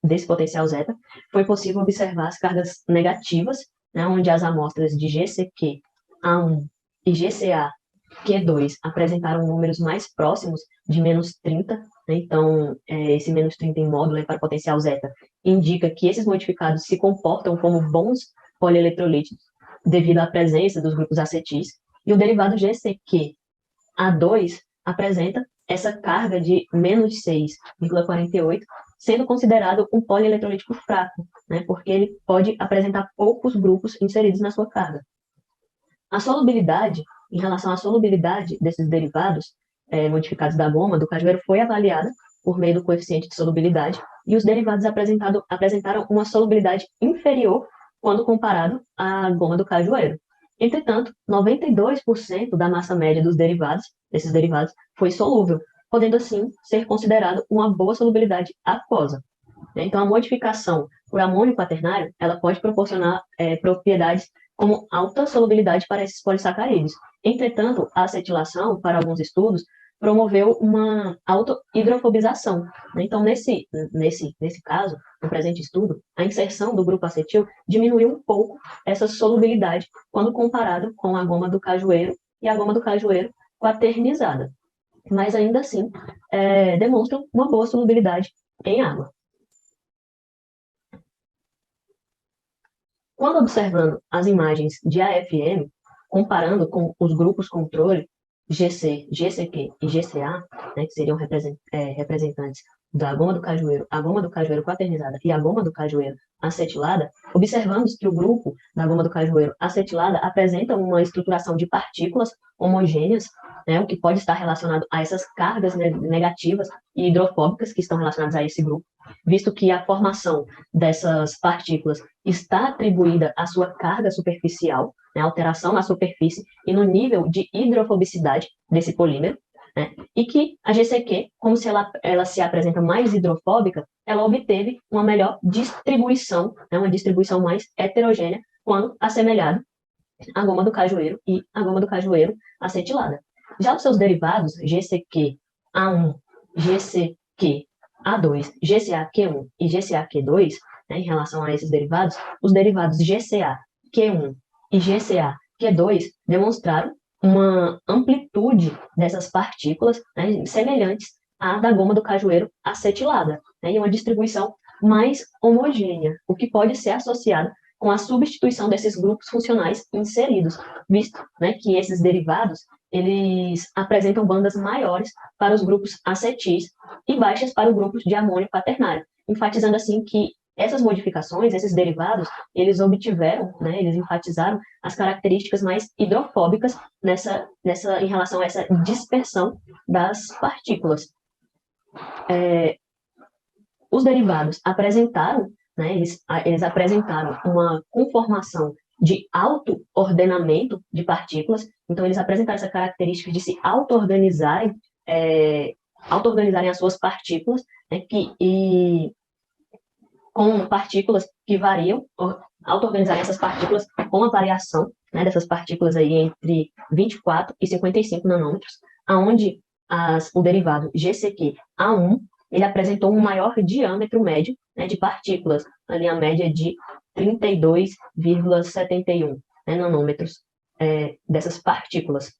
[SPEAKER 5] desse potencial zeta, foi possível observar as cargas negativas, onde as amostras de GCQ-A1 e GCA-Q2 apresentaram números mais próximos de menos 30, então esse menos 30 em módulo para o potencial zeta indica que esses modificados se comportam como bons polieletrolíticos devido à presença dos grupos acetis, e o derivado GCQ-A2 apresenta essa carga de menos 6,48, sendo considerado um polieletrolítico fraco, porque ele pode apresentar poucos grupos inseridos na sua carga. A solubilidade, em relação à solubilidade desses derivados modificados da goma do cajueiro, foi avaliada por meio do coeficiente de solubilidade, e os derivados apresentaram uma solubilidade inferior quando comparado à goma do cajueiro. Entretanto, 92% da massa média desses derivados, foi solúvel, podendo assim ser considerado uma boa solubilidade aquosa. Então, a modificação por amônio quaternário, ela pode proporcionar propriedades como alta solubilidade para esses polissacarídeos. Entretanto, a acetilação, para alguns estudos, promoveu uma autohidrofobização. Então, nesse caso, no presente estudo, a inserção do grupo acetil diminuiu um pouco essa solubilidade quando comparado com a goma do cajueiro e a goma do cajueiro quaternizada. Mas, ainda assim, demonstram uma boa solubilidade em água. Quando observando as imagens de AFM, comparando com os grupos controle, GC, GCQ e GCA, que seriam representantes da goma do cajueiro, a goma do cajueiro quaternizada e a goma do cajueiro acetilada, observamos que o grupo da goma do cajueiro acetilada apresenta uma estruturação de partículas homogêneas, o que pode estar relacionado a essas cargas negativas e hidrofóbicas que estão relacionadas a esse grupo, visto que a formação dessas partículas está atribuída à sua carga superficial, alteração na superfície e no nível de hidrofobicidade desse polímero, e que a GCQ, como se ela se apresenta mais hidrofóbica, ela obteve uma melhor distribuição, uma distribuição mais heterogênea, quando assemelhado à goma do cajueiro e à goma do cajueiro acetilada. Já os seus derivados, GCQ-A1, GCQ-A2, GCA-Q1 e GCA-Q2, né, em relação a esses derivados, os derivados GCA-Q1 e GCA-Q2 demonstraram uma amplitude dessas partículas, né, semelhantes à da goma do cajueiro acetilada, né, e uma distribuição mais homogênea, o que pode ser associado com a substituição desses grupos funcionais inseridos, visto, né, que esses derivados eles apresentam bandas maiores para os grupos acetis e baixas para os grupos de amônio quaternário, enfatizando assim que essas modificações, esses derivados, eles obtiveram, né, eles enfatizaram as características mais hidrofóbicas em relação a essa dispersão das partículas. Os derivados apresentaram, né, eles apresentaram uma conformação de auto-ordenamento de partículas, então eles apresentaram essa característica de se auto-organizarem, auto-organizarem as suas partículas, né, com partículas que variam, auto-organizarem essas partículas com a variação, né, dessas partículas aí entre 24 e 55 nanômetros, aonde o derivado GCQ-A1 ele apresentou um maior diâmetro médio, né, de partículas, ali a média de 32,71, né, nanômetros dessas partículas.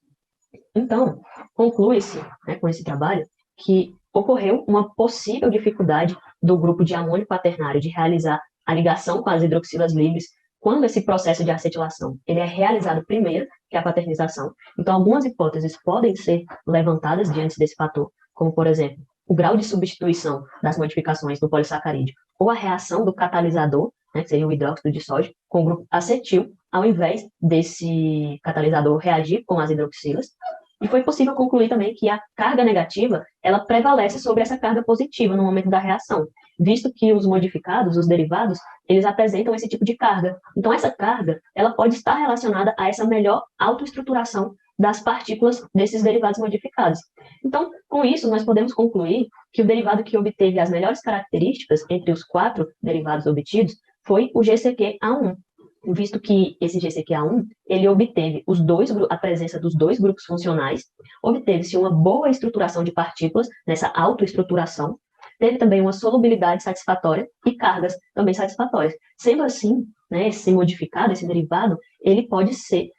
[SPEAKER 5] Então, conclui-se, né, com esse trabalho que ocorreu uma possível dificuldade do grupo de amônio quaternário de realizar a ligação com as hidroxilas livres quando esse processo de acetilação ele é realizado primeiro que a quaternização. Então, algumas hipóteses podem ser levantadas diante desse fator, como, por exemplo, o grau de substituição das modificações do polissacarídeo ou a reação do catalisador, né, que seria o hidróxido de sódio, com o grupo acetil, ao invés desse catalisador reagir com as hidroxilas. E foi possível concluir também que a carga negativa ela prevalece sobre essa carga positiva no momento da reação, visto que os modificados, os derivados, eles apresentam esse tipo de carga. Então, essa carga ela pode estar relacionada a essa melhor autoestruturação das partículas desses derivados modificados. Então, com isso, nós podemos concluir que o derivado que obteve as melhores características entre os 4 derivados obtidos foi o GCQ-A1, visto que esse GCQ-A1 ele obteve a presença dos 2 grupos funcionais, obteve-se uma boa estruturação de partículas nessa autoestruturação, teve também uma solubilidade satisfatória e cargas também satisfatórias. Sendo assim, né, esse modificado, esse derivado, ele pode ser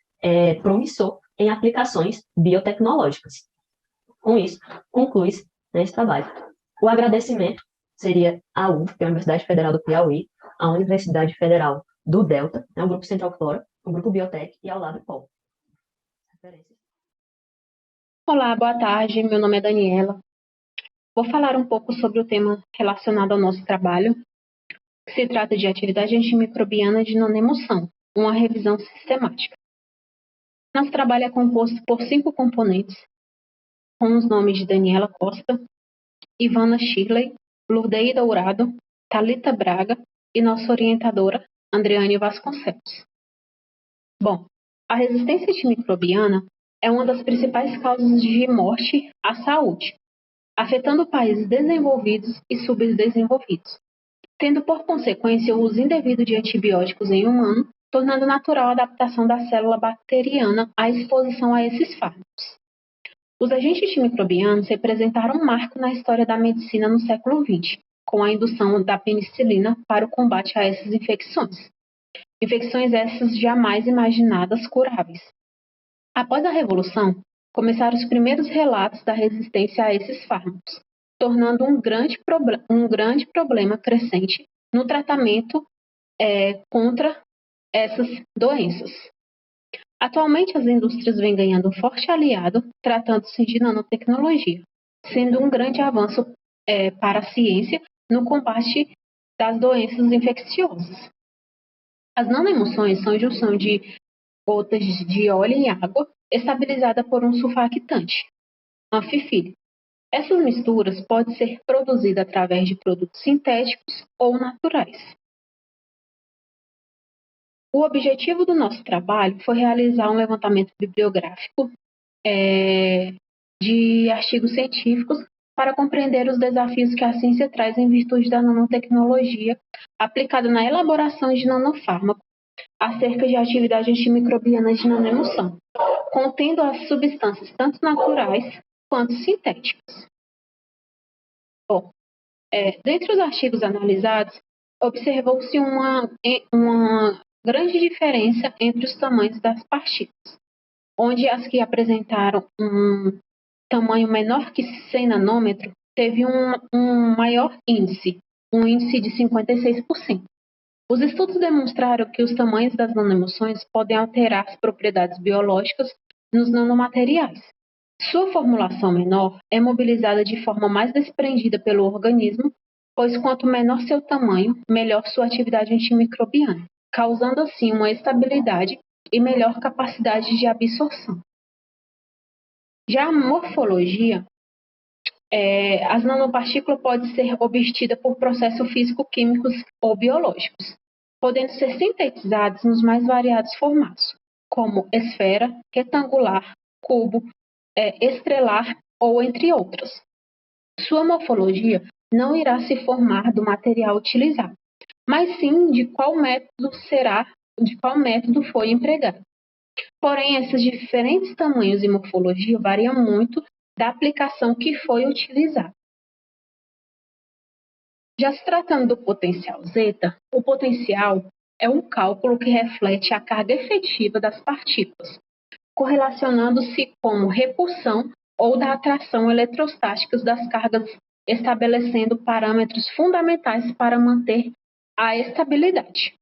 [SPEAKER 5] promissor em aplicações biotecnológicas. Com isso, conclui-se, né, esse trabalho. O agradecimento seria à UF, que é a Universidade Federal do Piauí, à Universidade Federal do Delta, né, o Grupo Central Flora, o Grupo Biotech e ao LabPol.
[SPEAKER 6] Olá, boa tarde. Meu nome é Daniela. Vou falar um pouco sobre o tema relacionado ao nosso trabalho, que se trata de atividade antimicrobiana de nanoemulsão, uma revisão sistemática. Nosso trabalho é composto por 5 componentes, com os nomes de Daniela Costa, Ivana Shirley, Lourdes Dourado, Thalita Braga e nossa orientadora, Andreane Vasconcelos. Bom, a resistência antimicrobiana é uma das principais causas de morte à saúde, afetando países desenvolvidos e subdesenvolvidos, tendo por consequência o uso indevido de antibióticos em humano, tornando natural a adaptação da célula bacteriana à exposição a esses fármacos. Os agentes antimicrobianos representaram um marco na história da medicina no século XX, com a indução da penicilina para o combate a essas infecções. Infecções essas jamais imaginadas curáveis. Após a Revolução, começaram os primeiros relatos da resistência a esses fármacos, tornando um grande problema crescente no tratamento contra essas doenças. Atualmente, as indústrias vêm ganhando um forte aliado tratando-se de nanotecnologia, sendo um grande avanço para a ciência no combate das doenças infecciosas. As nanoemulsões são junção de gotas de óleo e água estabilizada por um surfactante, anfifílico. Essas misturas podem ser produzidas através de produtos sintéticos ou naturais. O objetivo do nosso trabalho foi realizar um levantamento bibliográfico de artigos científicos para compreender os desafios que a ciência traz em virtude da nanotecnologia aplicada na elaboração de nanofármacos acerca de atividade antimicrobiana de nanoemulsão, contendo as substâncias tanto naturais quanto sintéticas. Bom, dentre os artigos analisados, observou-se uma grande diferença entre os tamanhos das partículas, onde as que apresentaram um tamanho menor que 100 nanômetros teve um maior índice, um índice de 56%. Os estudos demonstraram que os tamanhos das nanoemulsões podem alterar as propriedades biológicas nos nanomateriais. Sua formulação menor é mobilizada de forma mais desprendida pelo organismo, pois quanto menor seu tamanho, melhor sua atividade antimicrobiana, causando assim uma estabilidade e melhor capacidade de absorção. Já a morfologia, as nanopartículas podem ser obtidas por processos físico-químicos ou biológicos, podendo ser sintetizadas nos mais variados formatos, como esfera, retangular, cubo, estrelar ou entre outros. Sua morfologia não irá se formar do material utilizado, mas sim de qual método foi empregado. Porém, esses diferentes tamanhos e morfologia variam muito da aplicação que foi utilizada. Já se tratando do potencial zeta, o potencial é um cálculo que reflete a carga efetiva das partículas, correlacionando-se como repulsão ou da atração eletrostáticas das cargas, estabelecendo parâmetros fundamentais para manter a estabilidade.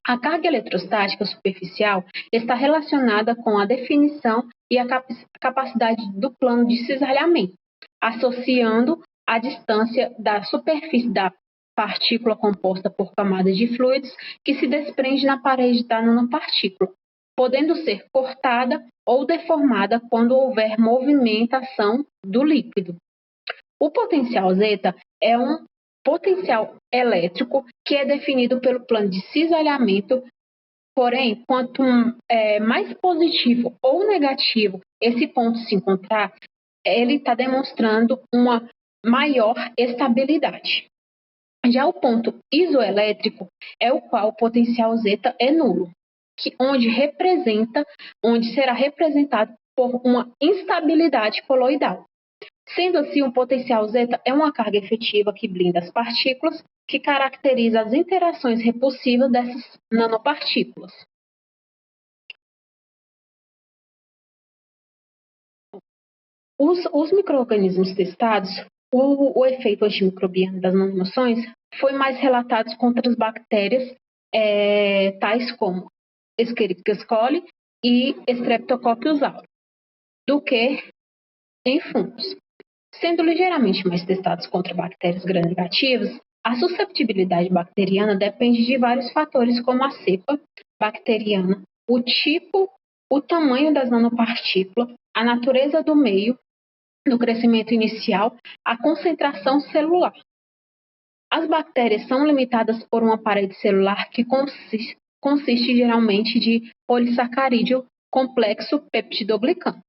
[SPEAKER 6] A carga eletrostática superficial está relacionada com a definição e a capacidade do plano de cisalhamento, associando a distância da superfície da partícula composta por camadas de fluidos que se desprende na parede da nanopartícula, podendo ser cortada ou deformada quando houver movimentação do líquido. O potencial zeta é um potencial elétrico que é definido pelo plano de cisalhamento, porém, quanto mais positivo ou negativo esse ponto se encontrar, ele está demonstrando uma maior estabilidade. Já o ponto isoelétrico é o qual o potencial zeta é nulo, onde será representado por uma instabilidade coloidal. Sendo assim, o potencial zeta é uma carga efetiva que blinda as partículas, que caracteriza as interações repulsivas dessas nanopartículas. Os micro-organismos testados, o efeito antimicrobiano das nanoemulsões foi mais relatado contra as bactérias, tais como Escherichia coli e Streptococcus aureus, do que em fungos. Sendo ligeiramente mais testados contra bactérias gram-negativas, a susceptibilidade bacteriana depende de vários fatores como a cepa bacteriana, o tipo, o tamanho das nanopartículas, a natureza do meio, no crescimento inicial, a concentração celular. As bactérias são limitadas por uma parede celular que consiste geralmente de polissacarídeo complexo peptidoglicano.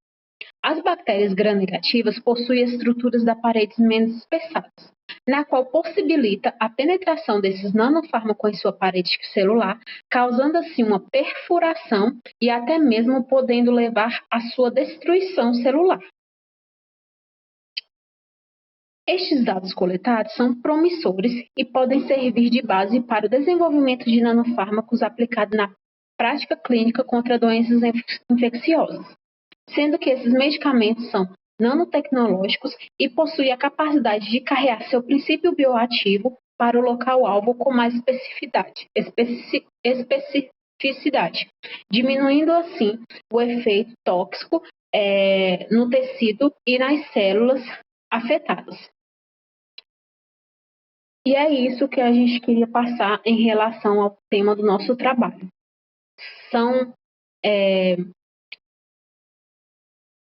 [SPEAKER 6] As bactérias gram-negativas possuem estruturas da parede menos espessadas, na qual possibilita a penetração desses nanofármacos em sua parede celular, causando assim uma perfuração e até mesmo podendo levar à sua destruição celular. Estes dados coletados são promissores e podem servir de base para o desenvolvimento de nanofármacos aplicados na prática clínica contra doenças infecciosas, sendo que esses medicamentos são nanotecnológicos e possuem a capacidade de carregar seu princípio bioativo para o local-alvo com mais especificidade, diminuindo assim o efeito tóxico no tecido e nas células afetadas. E é isso que a gente queria passar em relação ao tema do nosso trabalho.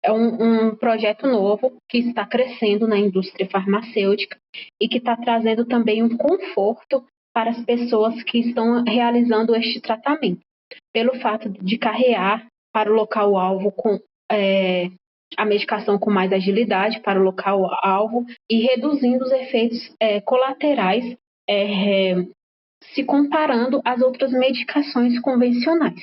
[SPEAKER 6] É um projeto novo que está crescendo na indústria farmacêutica e que está trazendo também um conforto para as pessoas que estão realizando este tratamento, pelo fato de carrear para o local-alvo com a medicação com mais agilidade para o local-alvo e reduzindo os efeitos colaterais se comparando às outras medicações convencionais.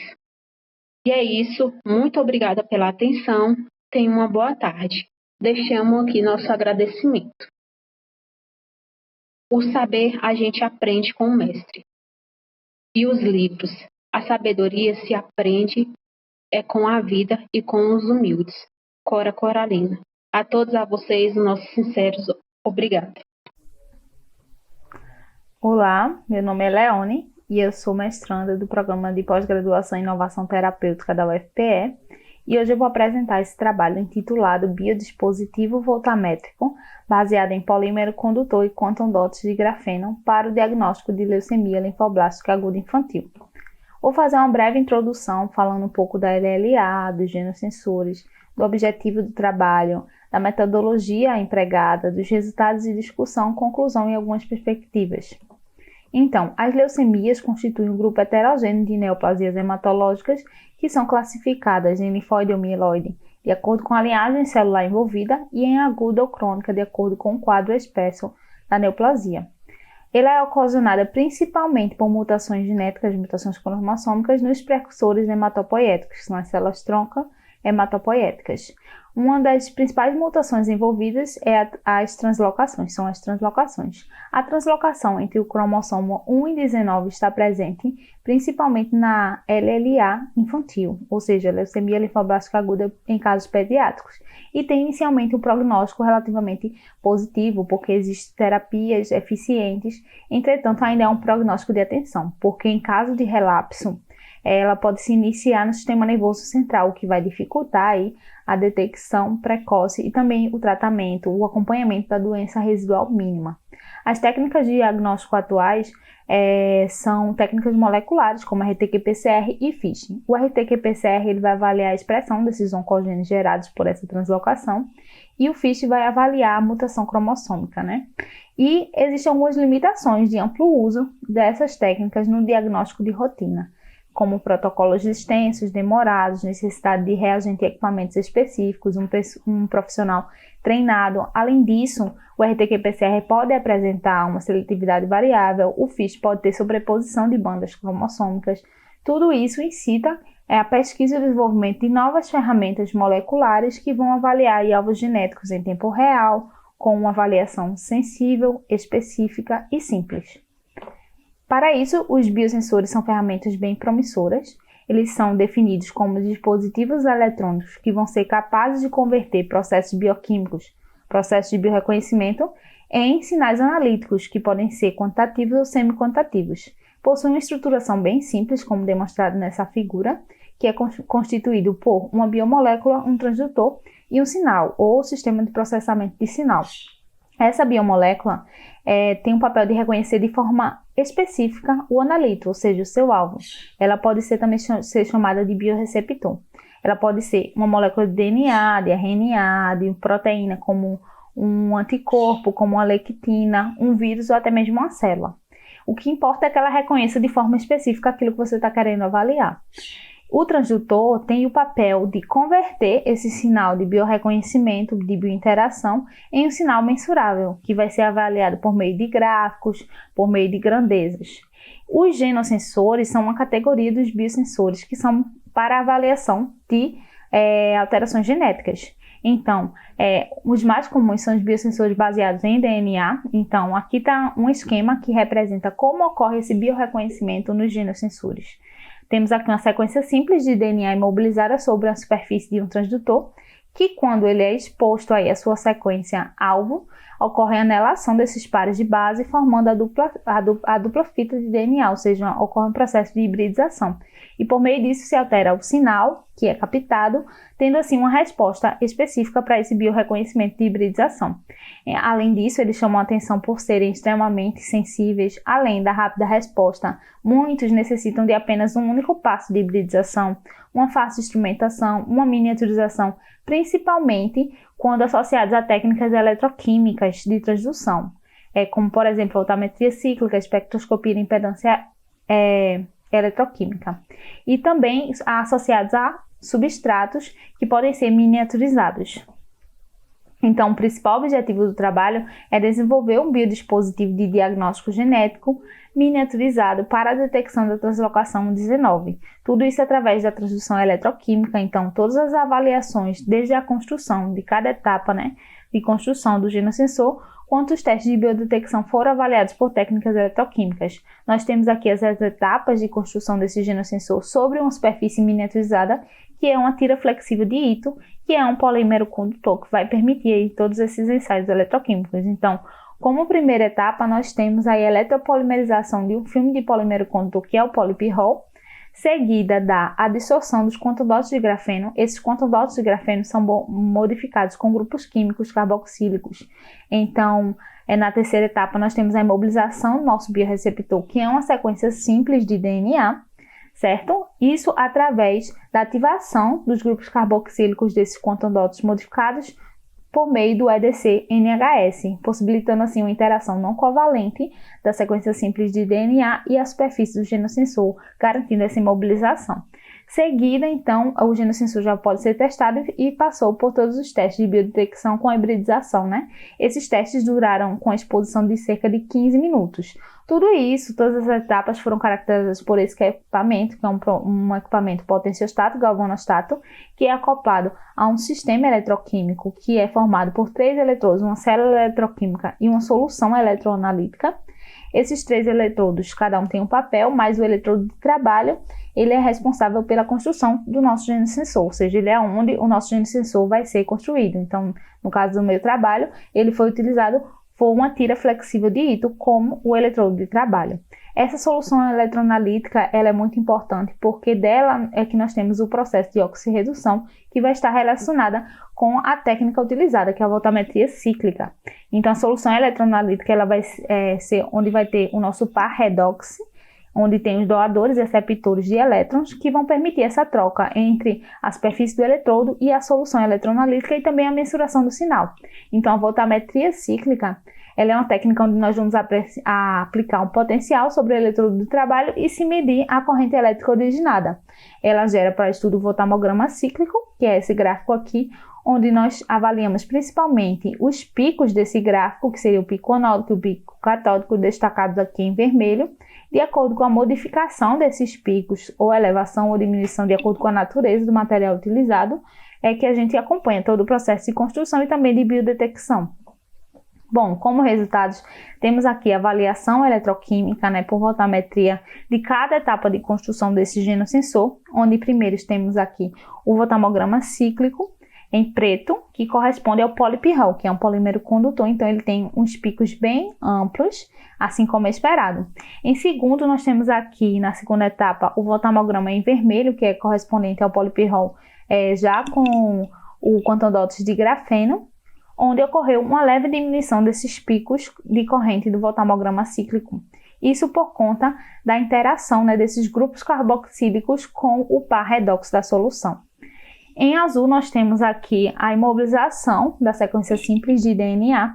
[SPEAKER 6] E é isso. Muito obrigada pela atenção. Tenha uma boa tarde. Deixamos aqui nosso agradecimento. O saber a gente aprende com o mestre. E os livros. A sabedoria se aprende com a vida e com os humildes. Cora Coralina. A todos vocês, nossos sinceros obrigada.
[SPEAKER 7] Olá, meu nome é Leone e eu sou mestranda do Programa de Pós-Graduação em Inovação Terapêutica da UFPE e hoje eu vou apresentar esse trabalho intitulado Biodispositivo Voltamétrico, baseado em polímero condutor e quantum dots de grafeno para o diagnóstico de leucemia linfoblástica aguda infantil. Vou fazer uma breve introdução falando um pouco da LLA, dos genossensores, do objetivo do trabalho, da metodologia empregada, dos resultados de discussão, conclusão e algumas perspectivas. Então, as leucemias constituem um grupo heterogêneo de neoplasias hematológicas que são classificadas em linfóide ou mieloide, de acordo com a linhagem celular envolvida, e em aguda ou crônica, de acordo com o quadro expresso da neoplasia. Ela é ocasionada principalmente por mutações genéticas, mutações cromossômicas, nos precursores hematopoéticos, que são as células-tronco hematopoéticas. Uma das principais mutações envolvidas é as translocações, são as translocações. A translocação entre o cromossomo 1 e 19 está presente principalmente na LLA infantil, ou seja, leucemia linfoblástica aguda em casos pediátricos, e tem inicialmente um prognóstico relativamente positivo, porque existem terapias eficientes, entretanto ainda é um prognóstico de atenção, porque em caso de relapso, ela pode se iniciar no sistema nervoso central, o que vai dificultar aí a detecção precoce e também o tratamento, o acompanhamento da doença residual mínima. As técnicas de diagnóstico atuais são técnicas moleculares, como RT-qPCR e FISH. O RT-qPCR ele vai avaliar a expressão desses oncogenes gerados por essa translocação e o FISH vai avaliar a mutação cromossômica, né? E existem algumas limitações de amplo uso dessas técnicas no diagnóstico de rotina, como protocolos extensos, demorados, necessidade de reagente e equipamentos específicos, um profissional treinado. Além disso, o RT-qPCR pode apresentar uma seletividade variável, o FISH pode ter sobreposição de bandas cromossômicas. Tudo isso incita a pesquisa e o desenvolvimento de novas ferramentas moleculares que vão avaliar alvos genéticos em tempo real, com uma avaliação sensível, específica e simples. Para isso, os biosensores são ferramentas bem promissoras. Eles são definidos como dispositivos eletrônicos que vão ser capazes de converter processos bioquímicos, processos de biorreconhecimento, em sinais analíticos, que podem ser quantitativos ou semi-quantitativos. Possuem uma estruturação bem simples, como demonstrado nessa figura, que é constituído por uma biomolécula, um transdutor e um sinal, ou sistema de processamento de sinal. Essa biomolécula tem um papel de reconhecer de forma específica o analito, ou seja, o seu alvo. Ela pode também ser chamada de biorreceptor. Ela pode ser uma molécula de DNA, de RNA, de proteína, como um anticorpo, como uma lectina, um vírus ou até mesmo uma célula. O que importa é que ela reconheça de forma específica aquilo que você está querendo avaliar. O transdutor tem o papel de converter esse sinal de biorreconhecimento, de biointeração, em um sinal mensurável, que vai ser avaliado por meio de gráficos, por meio de grandezas. Os genossensores são uma categoria dos biosensores que são para avaliação de alterações genéticas. Então, os mais comuns são os biosensores baseados em DNA. Então, aqui está um esquema que representa como ocorre esse biorreconhecimento nos genossensores. Temos aqui uma sequência simples de DNA imobilizada sobre a superfície de um transdutor, que quando ele é exposto aí à sua sequência alvo, ocorre a anelação desses pares de base, formando a dupla fita de DNA, ou seja, ocorre um processo de hibridização. E por meio disso se altera o sinal, que é captado, tendo assim uma resposta específica para esse biorreconhecimento de hibridização. Além disso, eles chamam a atenção por serem extremamente sensíveis. Além da rápida resposta, muitos necessitam de apenas um único passo de hibridização, uma fácil instrumentação, uma miniaturização, principalmente quando associados a técnicas eletroquímicas de transdução, como, por exemplo, voltametria cíclica, espectroscopia de impedância eletroquímica, e também associados a substratos que podem ser miniaturizados. Então, o principal objetivo do trabalho é desenvolver um biodispositivo de diagnóstico genético miniaturizado para a detecção da translocação 19. Tudo isso através da transdução eletroquímica. Então, todas as avaliações, desde a construção de cada etapa, de construção do genosensor, quanto os testes de biodetecção foram avaliados por técnicas eletroquímicas. Nós temos aqui as etapas de construção desse genosensor sobre uma superfície miniaturizada, que é uma tira flexível de Ito, que é um polímero condutor que vai permitir aí todos esses ensaios eletroquímicos. Então, como primeira etapa, nós temos a eletropolimerização de um filme de polímero condutor, que é o polipirrol, seguida da adsorção dos quantodócitos de grafeno. Esses quantodócitos de grafeno são modificados com grupos químicos carboxílicos. Então, na terceira etapa, nós temos a imobilização do nosso biorreceptor, que é uma sequência simples de DNA, certo? Isso através da ativação dos grupos carboxílicos desses quantodócitos modificados por meio do EDC-NHS, possibilitando assim uma interação não covalente da sequência simples de DNA e a superfície do genosensor, garantindo essa imobilização. Seguida, então, o genosensor já pode ser testado e passou por todos os testes de biodetecção com a hibridização, Esses testes duraram com a exposição de cerca de 15 minutos. Tudo isso, todas as etapas foram caracterizadas por esse equipamento, que é um equipamento potenciostato galvanostato, que é acoplado a um sistema eletroquímico que é formado por 3 eletrodos, uma célula eletroquímica e uma solução eletroanalítica. Esses 3 eletrodos, cada um tem um papel, mas o eletrodo de trabalho, ele é responsável pela construção do nosso genosensor, ou seja, ele é onde o nosso genosensor vai ser construído. Então, no caso do meu trabalho, ele foi utilizado for uma tira flexível de Ito como o eletrodo de trabalho. Essa solução eletroanalítica ela é muito importante porque dela é que nós temos o processo de oxirredução que vai estar relacionada com a técnica utilizada, que é a voltametria cíclica. Então, a solução eletroanalítica ela vai ser onde vai ter o nosso par redox, onde tem os doadores e receptores de elétrons que vão permitir essa troca entre a superfície do eletrodo e a solução eletroanalítica e também a mensuração do sinal. Então, a voltametria cíclica ela é uma técnica onde nós vamos aplicar um potencial sobre o eletrodo do trabalho e se medir a corrente elétrica originada. Ela gera para estudo o voltamograma cíclico, que é esse gráfico aqui, onde nós avaliamos principalmente os picos desse gráfico, que seria o pico anódico e o pico catódico, destacados aqui em vermelho, de acordo com a modificação desses picos, ou elevação ou diminuição, de acordo com a natureza do material utilizado, é que a gente acompanha todo o processo de construção e também de biodetecção. Bom, como resultados, temos aqui a avaliação eletroquímica, por voltametria de cada etapa de construção desse genosensor, onde primeiro temos aqui o voltamograma cíclico, em preto, que corresponde ao polipirrol, que é um polímero condutor, então ele tem uns picos bem amplos, assim como é esperado. Em segundo, nós temos aqui, na segunda etapa, o voltamograma em vermelho, que é correspondente ao polipirrol, já com o quantodócitos de grafeno, onde ocorreu uma leve diminuição desses picos de corrente do voltamograma cíclico. Isso por conta da interação desses grupos carboxílicos com o par redox da solução. Em azul, nós temos aqui a imobilização da sequência simples de DNA,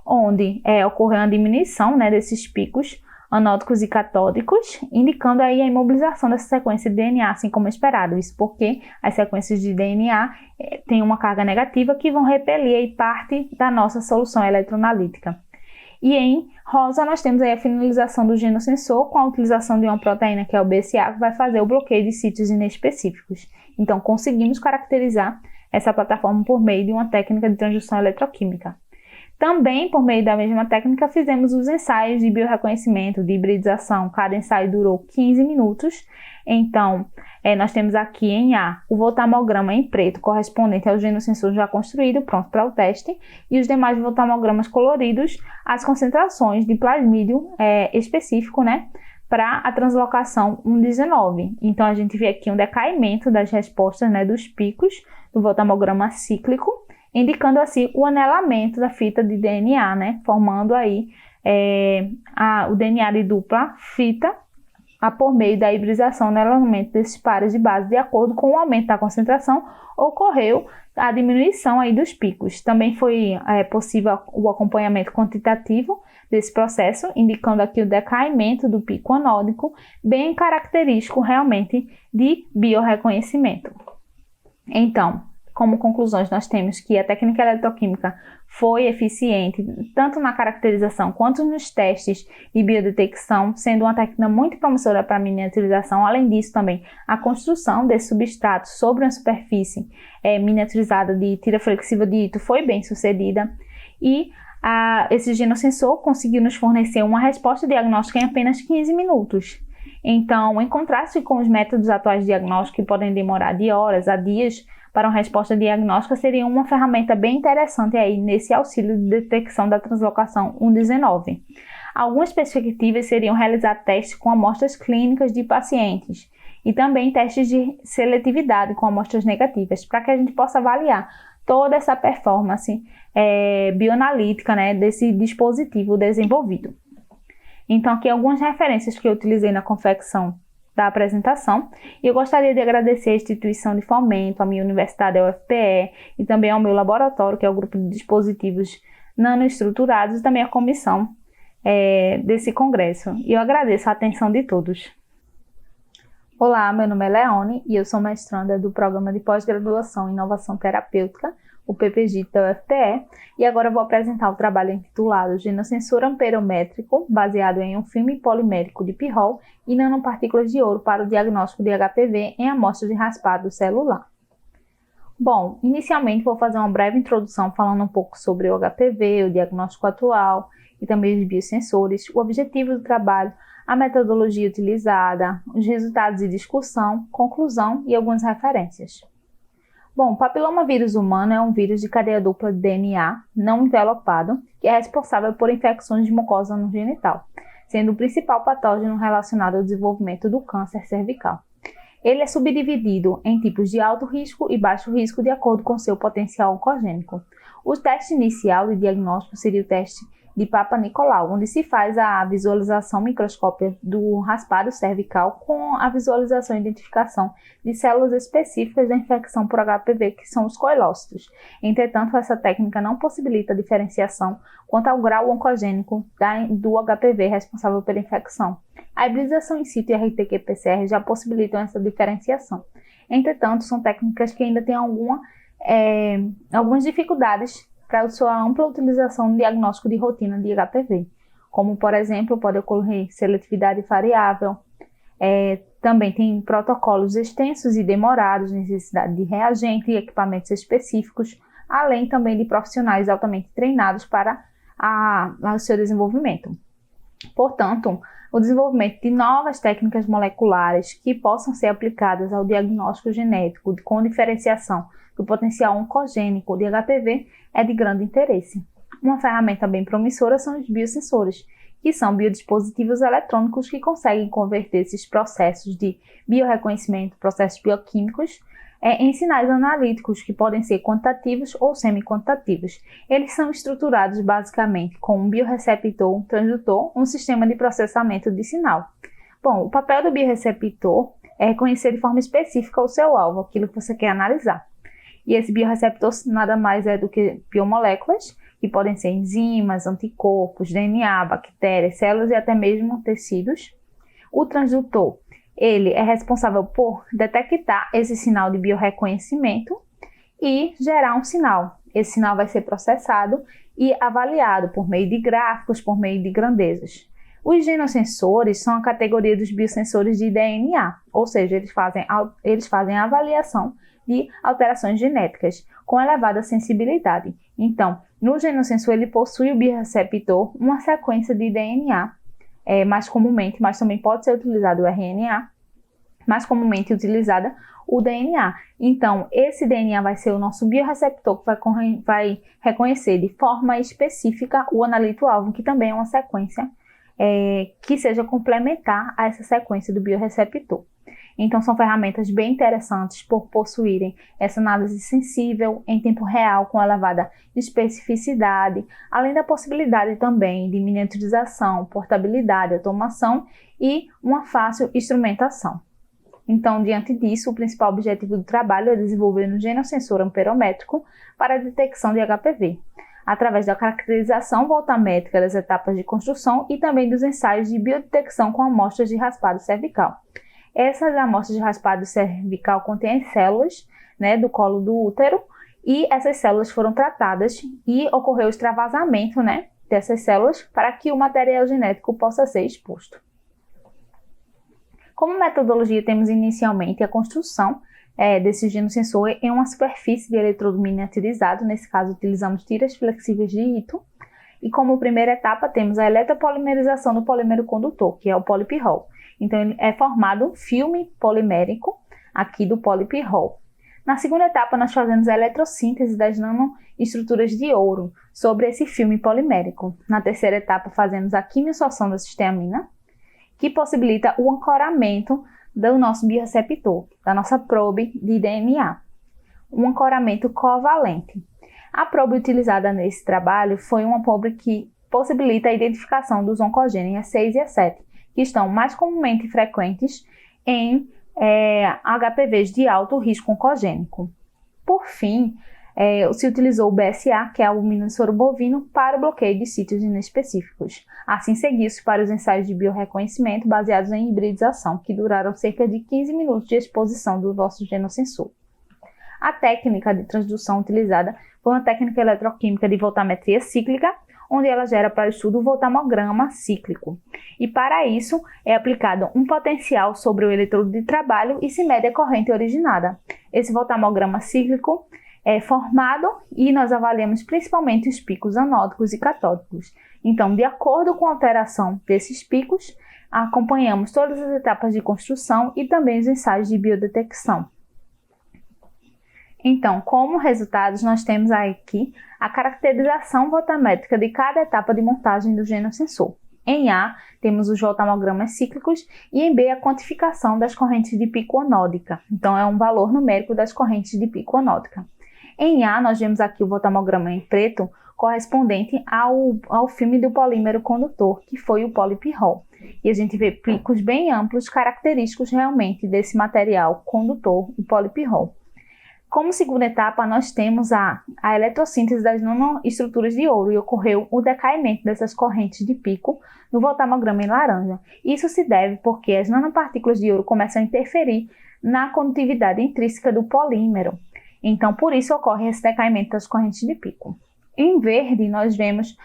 [SPEAKER 7] onde ocorreu uma diminuição desses picos anódicos e catódicos, indicando aí a imobilização dessa sequência de DNA, assim como esperado. Isso porque as sequências de DNA têm uma carga negativa que vão repelir aí parte da nossa solução eletroanalítica. E em rosa, nós temos aí a finalização do genosensor com a utilização de uma proteína, que é o BCA, que vai fazer o bloqueio de sítios inespecíficos. Então, conseguimos caracterizar essa plataforma por meio de uma técnica de transdução eletroquímica. Também, por meio da mesma técnica, fizemos os ensaios de biorreconhecimento, de hibridização. Cada ensaio durou 15 minutos. Então, nós temos aqui em A o voltamograma em preto, correspondente ao genosensor já construído, pronto para o teste, e os demais voltamogramas coloridos, as concentrações de plasmídio específico, para a translocação 1,19. Então, a gente vê aqui um decaimento das respostas, dos picos do voltamograma cíclico, indicando assim o anelamento da fita de DNA, formando aí o DNA de dupla fita por meio da hibridização no anelamento desses pares de base. De acordo com o aumento da concentração, ocorreu a diminuição aí dos picos. Também foi possível o acompanhamento quantitativo desse processo, indicando aqui o decaimento do pico anódico, bem característico realmente de biorreconhecimento. Então, como conclusões, nós temos que a técnica eletroquímica foi eficiente tanto na caracterização quanto nos testes de biodetecção, sendo uma técnica muito promissora para a miniaturização. Além disso, também a construção desse substrato sobre uma superfície miniaturizada de tira flexível de Ito foi bem sucedida e esse genosensor conseguiu nos fornecer uma resposta diagnóstica em apenas 15 minutos. Então, em contraste com os métodos atuais de diagnóstico que podem demorar de horas a dias para uma resposta diagnóstica, seria uma ferramenta bem interessante aí nesse auxílio de detecção da translocação 119. Algumas perspectivas seriam realizar testes com amostras clínicas de pacientes e também testes de seletividade com amostras negativas, para que a gente possa avaliar toda essa performance bioanalítica, né, desse dispositivo desenvolvido. Então, aqui algumas referências que eu utilizei na confecção da apresentação. E eu gostaria de agradecer a instituição de fomento, a minha universidade, a UFPE, e também ao meu laboratório, que é o grupo de dispositivos nanoestruturados, e também a comissão desse congresso. E eu agradeço a atenção de todos. Olá, meu nome é Leone e eu sou mestranda do Programa de Pós-Graduação em Inovação Terapêutica, o PPGIT da UFPE, e agora eu vou apresentar o trabalho intitulado Genosensor Amperométrico, baseado em um filme polimérico de pirrol e nanopartículas de ouro para o diagnóstico de HPV em amostras de raspado celular. Bom, inicialmente vou fazer uma breve introdução falando um pouco sobre o HPV, o diagnóstico atual e também os biosensores, o objetivo do trabalho, a metodologia utilizada, os resultados de discussão, conclusão e algumas referências. Bom, o papilomavírus humano é um vírus de cadeia dupla de DNA não envelopado que é responsável por infecções de mucosa no genital, sendo o principal patógeno relacionado ao desenvolvimento do câncer cervical. Ele é subdividido em tipos de alto risco e baixo risco de acordo com seu potencial oncogênico. O teste inicial de diagnóstico seria o teste de Papa Nicolau, onde se faz a visualização microscópica do raspado cervical com a visualização e identificação de células específicas da infecção por HPV, que são os coilócitos. Entretanto, essa técnica não possibilita a diferenciação quanto ao grau oncogênico do HPV responsável pela infecção. A hibridização in situ e a RT-qPCR já possibilitam essa diferenciação. Entretanto, são técnicas que ainda têm algumas dificuldades para a sua ampla utilização no diagnóstico de rotina de HPV, como, por exemplo, pode ocorrer seletividade variável, também tem protocolos extensos e demorados, necessidade de reagente e equipamentos específicos, além também de profissionais altamente treinados para o seu desenvolvimento. Portanto, o desenvolvimento de novas técnicas moleculares que possam ser aplicadas ao diagnóstico genético com diferenciação do potencial oncogênico de HPV é de grande interesse. Uma ferramenta bem promissora são os biosensores, que são biodispositivos eletrônicos que conseguem converter esses processos de biorreconhecimento, processos bioquímicos, em sinais analíticos que podem ser quantitativos ou semi-quantitativos. Eles são estruturados basicamente com um biorreceptor, um transdutor, um sistema de processamento de sinal. Bom, o papel do biorreceptor é reconhecer de forma específica o seu alvo, aquilo que você quer analisar. E esse biorreceptor nada mais é do que biomoléculas, que podem ser enzimas, anticorpos, DNA, bactérias, células e até mesmo tecidos. O transdutor, ele é responsável por detectar esse sinal de biorreconhecimento e gerar um sinal. Esse sinal vai ser processado e avaliado por meio de gráficos, por meio de grandezas. Os genosensores são a categoria dos biosensores de DNA, ou seja, eles fazem a avaliação de alterações genéticas com elevada sensibilidade. Então, no genosensor ele possui o biorreceptor, uma sequência de DNA, mais comumente, mas também pode ser utilizado o RNA, mais comumente utilizada o DNA. Então, esse DNA vai ser o nosso biorreceptor que vai reconhecer de forma específica o analito-alvo, que também é uma sequência que seja complementar a essa sequência do biorreceptor. Então, são ferramentas bem interessantes por possuírem essa análise sensível em tempo real com elevada especificidade, além da possibilidade também de miniaturização, portabilidade, automação e uma fácil instrumentação. Então, diante disso, o principal objetivo do trabalho é desenvolver um genosensor amperométrico para a detecção de HPV, através da caracterização voltamétrica das etapas de construção e também dos ensaios de biodetecção com amostras de raspado cervical. Essas amostras de raspado cervical contêm as células né, do colo do útero, e essas células foram tratadas e ocorreu o extravasamento, né, dessas células para que o material genético possa ser exposto. Como metodologia, temos inicialmente a construção desse genosensor em uma superfície de eletrodo miniaturizado. Nesse caso, utilizamos tiras flexíveis de Ito. E como primeira etapa, temos a eletropolimerização do polímero condutor, que é o polypyrrole. Então, ele é formado um filme polimérico aqui do polypyrrole. Na segunda etapa, nós fazemos a eletrossíntese das nanoestruturas de ouro sobre esse filme polimérico. Na terceira etapa, fazemos a quimiossorção da cisteamina, que possibilita o ancoramento do nosso bioreceptor, da nossa probe de DNA, um ancoramento covalente. A probe utilizada nesse trabalho foi uma probe que possibilita a identificação dos oncogênios E6 e E7, que estão mais comumente frequentes em HPVs de alto risco oncogênico. Por fim, se utilizou o BSA, que é o albuminosoro bovino, para o bloqueio de sítios inespecíficos. Assim, seguiu-se para os ensaios de biorreconhecimento baseados em hibridização, que duraram cerca de 15 minutos de exposição do nosso genosensor. A técnica de transdução utilizada foi uma técnica eletroquímica de voltametria cíclica, onde ela gera para o estudo o voltamograma cíclico. E para isso é aplicado um potencial sobre o eletrodo de trabalho e se mede a corrente originada. Esse voltamograma cíclico é formado e nós avaliamos principalmente os picos anódicos e catódicos. Então, de acordo com a alteração desses picos, acompanhamos todas as etapas de construção e também os ensaios de biodetecção. Então, como resultados, nós temos aqui a caracterização voltamétrica de cada etapa de montagem do genosensor. Em A, temos os voltamogramas cíclicos e em B, a quantificação das correntes de pico anódica. Então, é um valor numérico das correntes de pico anódica. Em A, nós vemos aqui o voltamograma em preto correspondente ao filme do polímero condutor, que foi o polypyrrole. E a gente vê picos bem amplos, característicos realmente desse material condutor, o polypyrrole. Como segunda etapa, nós temos a eletrossíntese das nanoestruturas de ouro e ocorreu o decaimento dessas correntes de pico no voltamograma em laranja. Isso se deve porque as nanopartículas de ouro começam a interferir na condutividade intrínseca do polímero. Então, por isso ocorre esse decaimento das correntes de pico. Em verde, nós vemos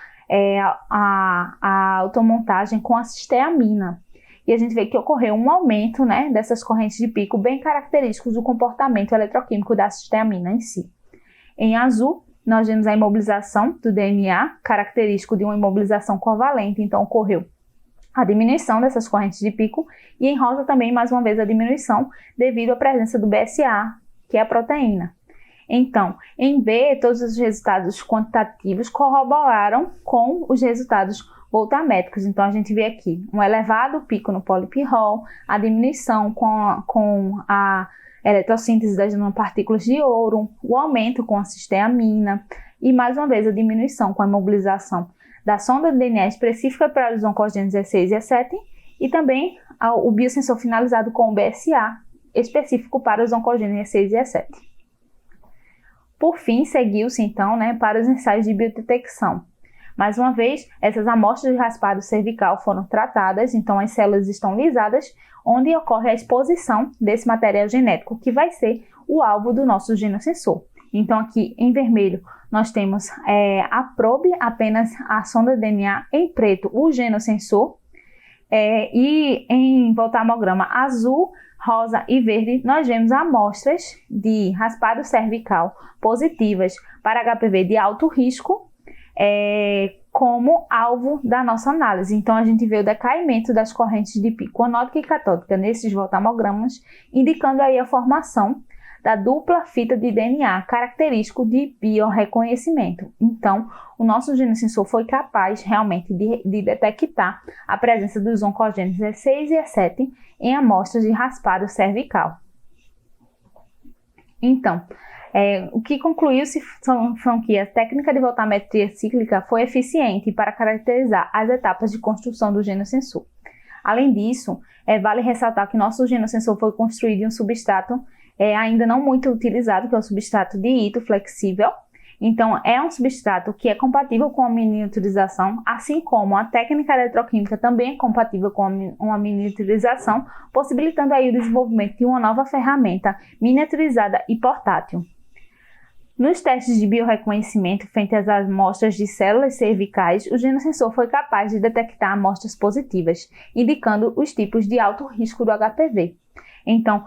[SPEAKER 7] a automontagem com a cisteamina. E a gente vê que ocorreu um aumento, né, dessas correntes de pico bem característicos do comportamento eletroquímico da cisteamina em si. Em azul, nós vemos a imobilização do DNA, característico de uma imobilização covalente, então ocorreu a diminuição dessas correntes de pico, e em rosa também, mais uma vez, a diminuição devido à presença do BSA, que é a proteína. Então, em B, todos os resultados quantitativos corroboraram com os resultados voltamétricos. Então, a gente vê aqui um elevado pico no polypyrrole, a diminuição com a eletrossíntese das nanopartículas de ouro, o aumento com a cisteamina e, mais uma vez, a diminuição com a imobilização da sonda de DNA específica para os oncogênios E6 e E7 e também o biosensor finalizado com o BSA específico para os oncogênios E6 e E7. Por fim, seguiu-se, então, para os ensaios de biodetecção. Mais uma vez, essas amostras de raspado cervical foram tratadas, então as células estão lisadas, onde ocorre a exposição desse material genético, que vai ser o alvo do nosso genosensor. Então, aqui em vermelho, nós temos a probe, apenas a sonda de DNA, em preto, o genosensor, e em voltamograma azul, rosa e verde, nós vemos amostras de raspado cervical positivas para HPV de alto risco, como alvo da nossa análise. Então, a gente vê o decaimento das correntes de pico anódica e catódica nesses voltamogramas, indicando aí a formação da dupla fita de DNA, característico de biorreconhecimento. Então, o nosso genosensor foi capaz realmente de detectar a presença dos oncogênios E6 e E7 em amostras de raspado cervical. Então, o que concluiu-se foi que a técnica de voltametria cíclica foi eficiente para caracterizar as etapas de construção do genosensor. Além disso, vale ressaltar que nosso genosensor foi construído em um substrato ainda não muito utilizado, que é o substrato de Ito flexível, Então, é um substrato que é compatível com a miniaturização, assim como a técnica eletroquímica também é compatível com uma miniaturização, possibilitando aí o desenvolvimento de uma nova ferramenta miniaturizada e portátil. Nos testes de biorreconhecimento feitos às amostras de células cervicais, o genosensor foi capaz de detectar amostras positivas, indicando os tipos de alto risco do HPV. Então,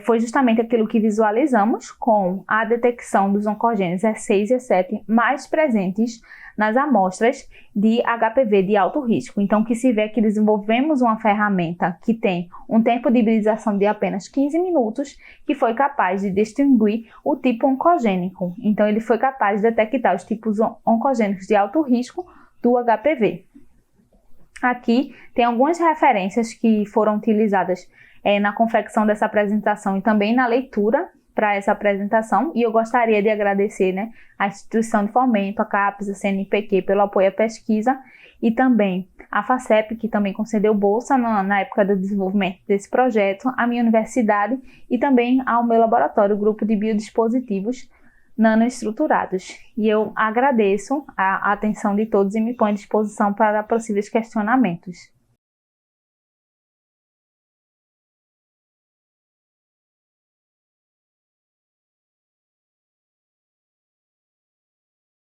[SPEAKER 7] foi justamente aquilo que visualizamos com a detecção dos oncogenes E6 e E7 mais presentes nas amostras de HPV de alto risco. Então, que se vê que desenvolvemos uma ferramenta que tem um tempo de hibridização de apenas 15 minutos, que foi capaz de distinguir o tipo oncogênico. Então, ele foi capaz de detectar os tipos oncogênicos de alto risco do HPV. Aqui tem algumas referências que foram utilizadas na confecção dessa apresentação e também na leitura para essa apresentação, e eu gostaria de agradecer, a Instituição de Fomento, a CAPES, a CNPq pelo apoio à pesquisa, e também a FACEP, que também concedeu bolsa na época do desenvolvimento desse projeto, a minha universidade e também ao meu laboratório, o Grupo de Biodispositivos Nanoestruturados. E eu agradeço a atenção de todos e me ponho à disposição para possíveis questionamentos.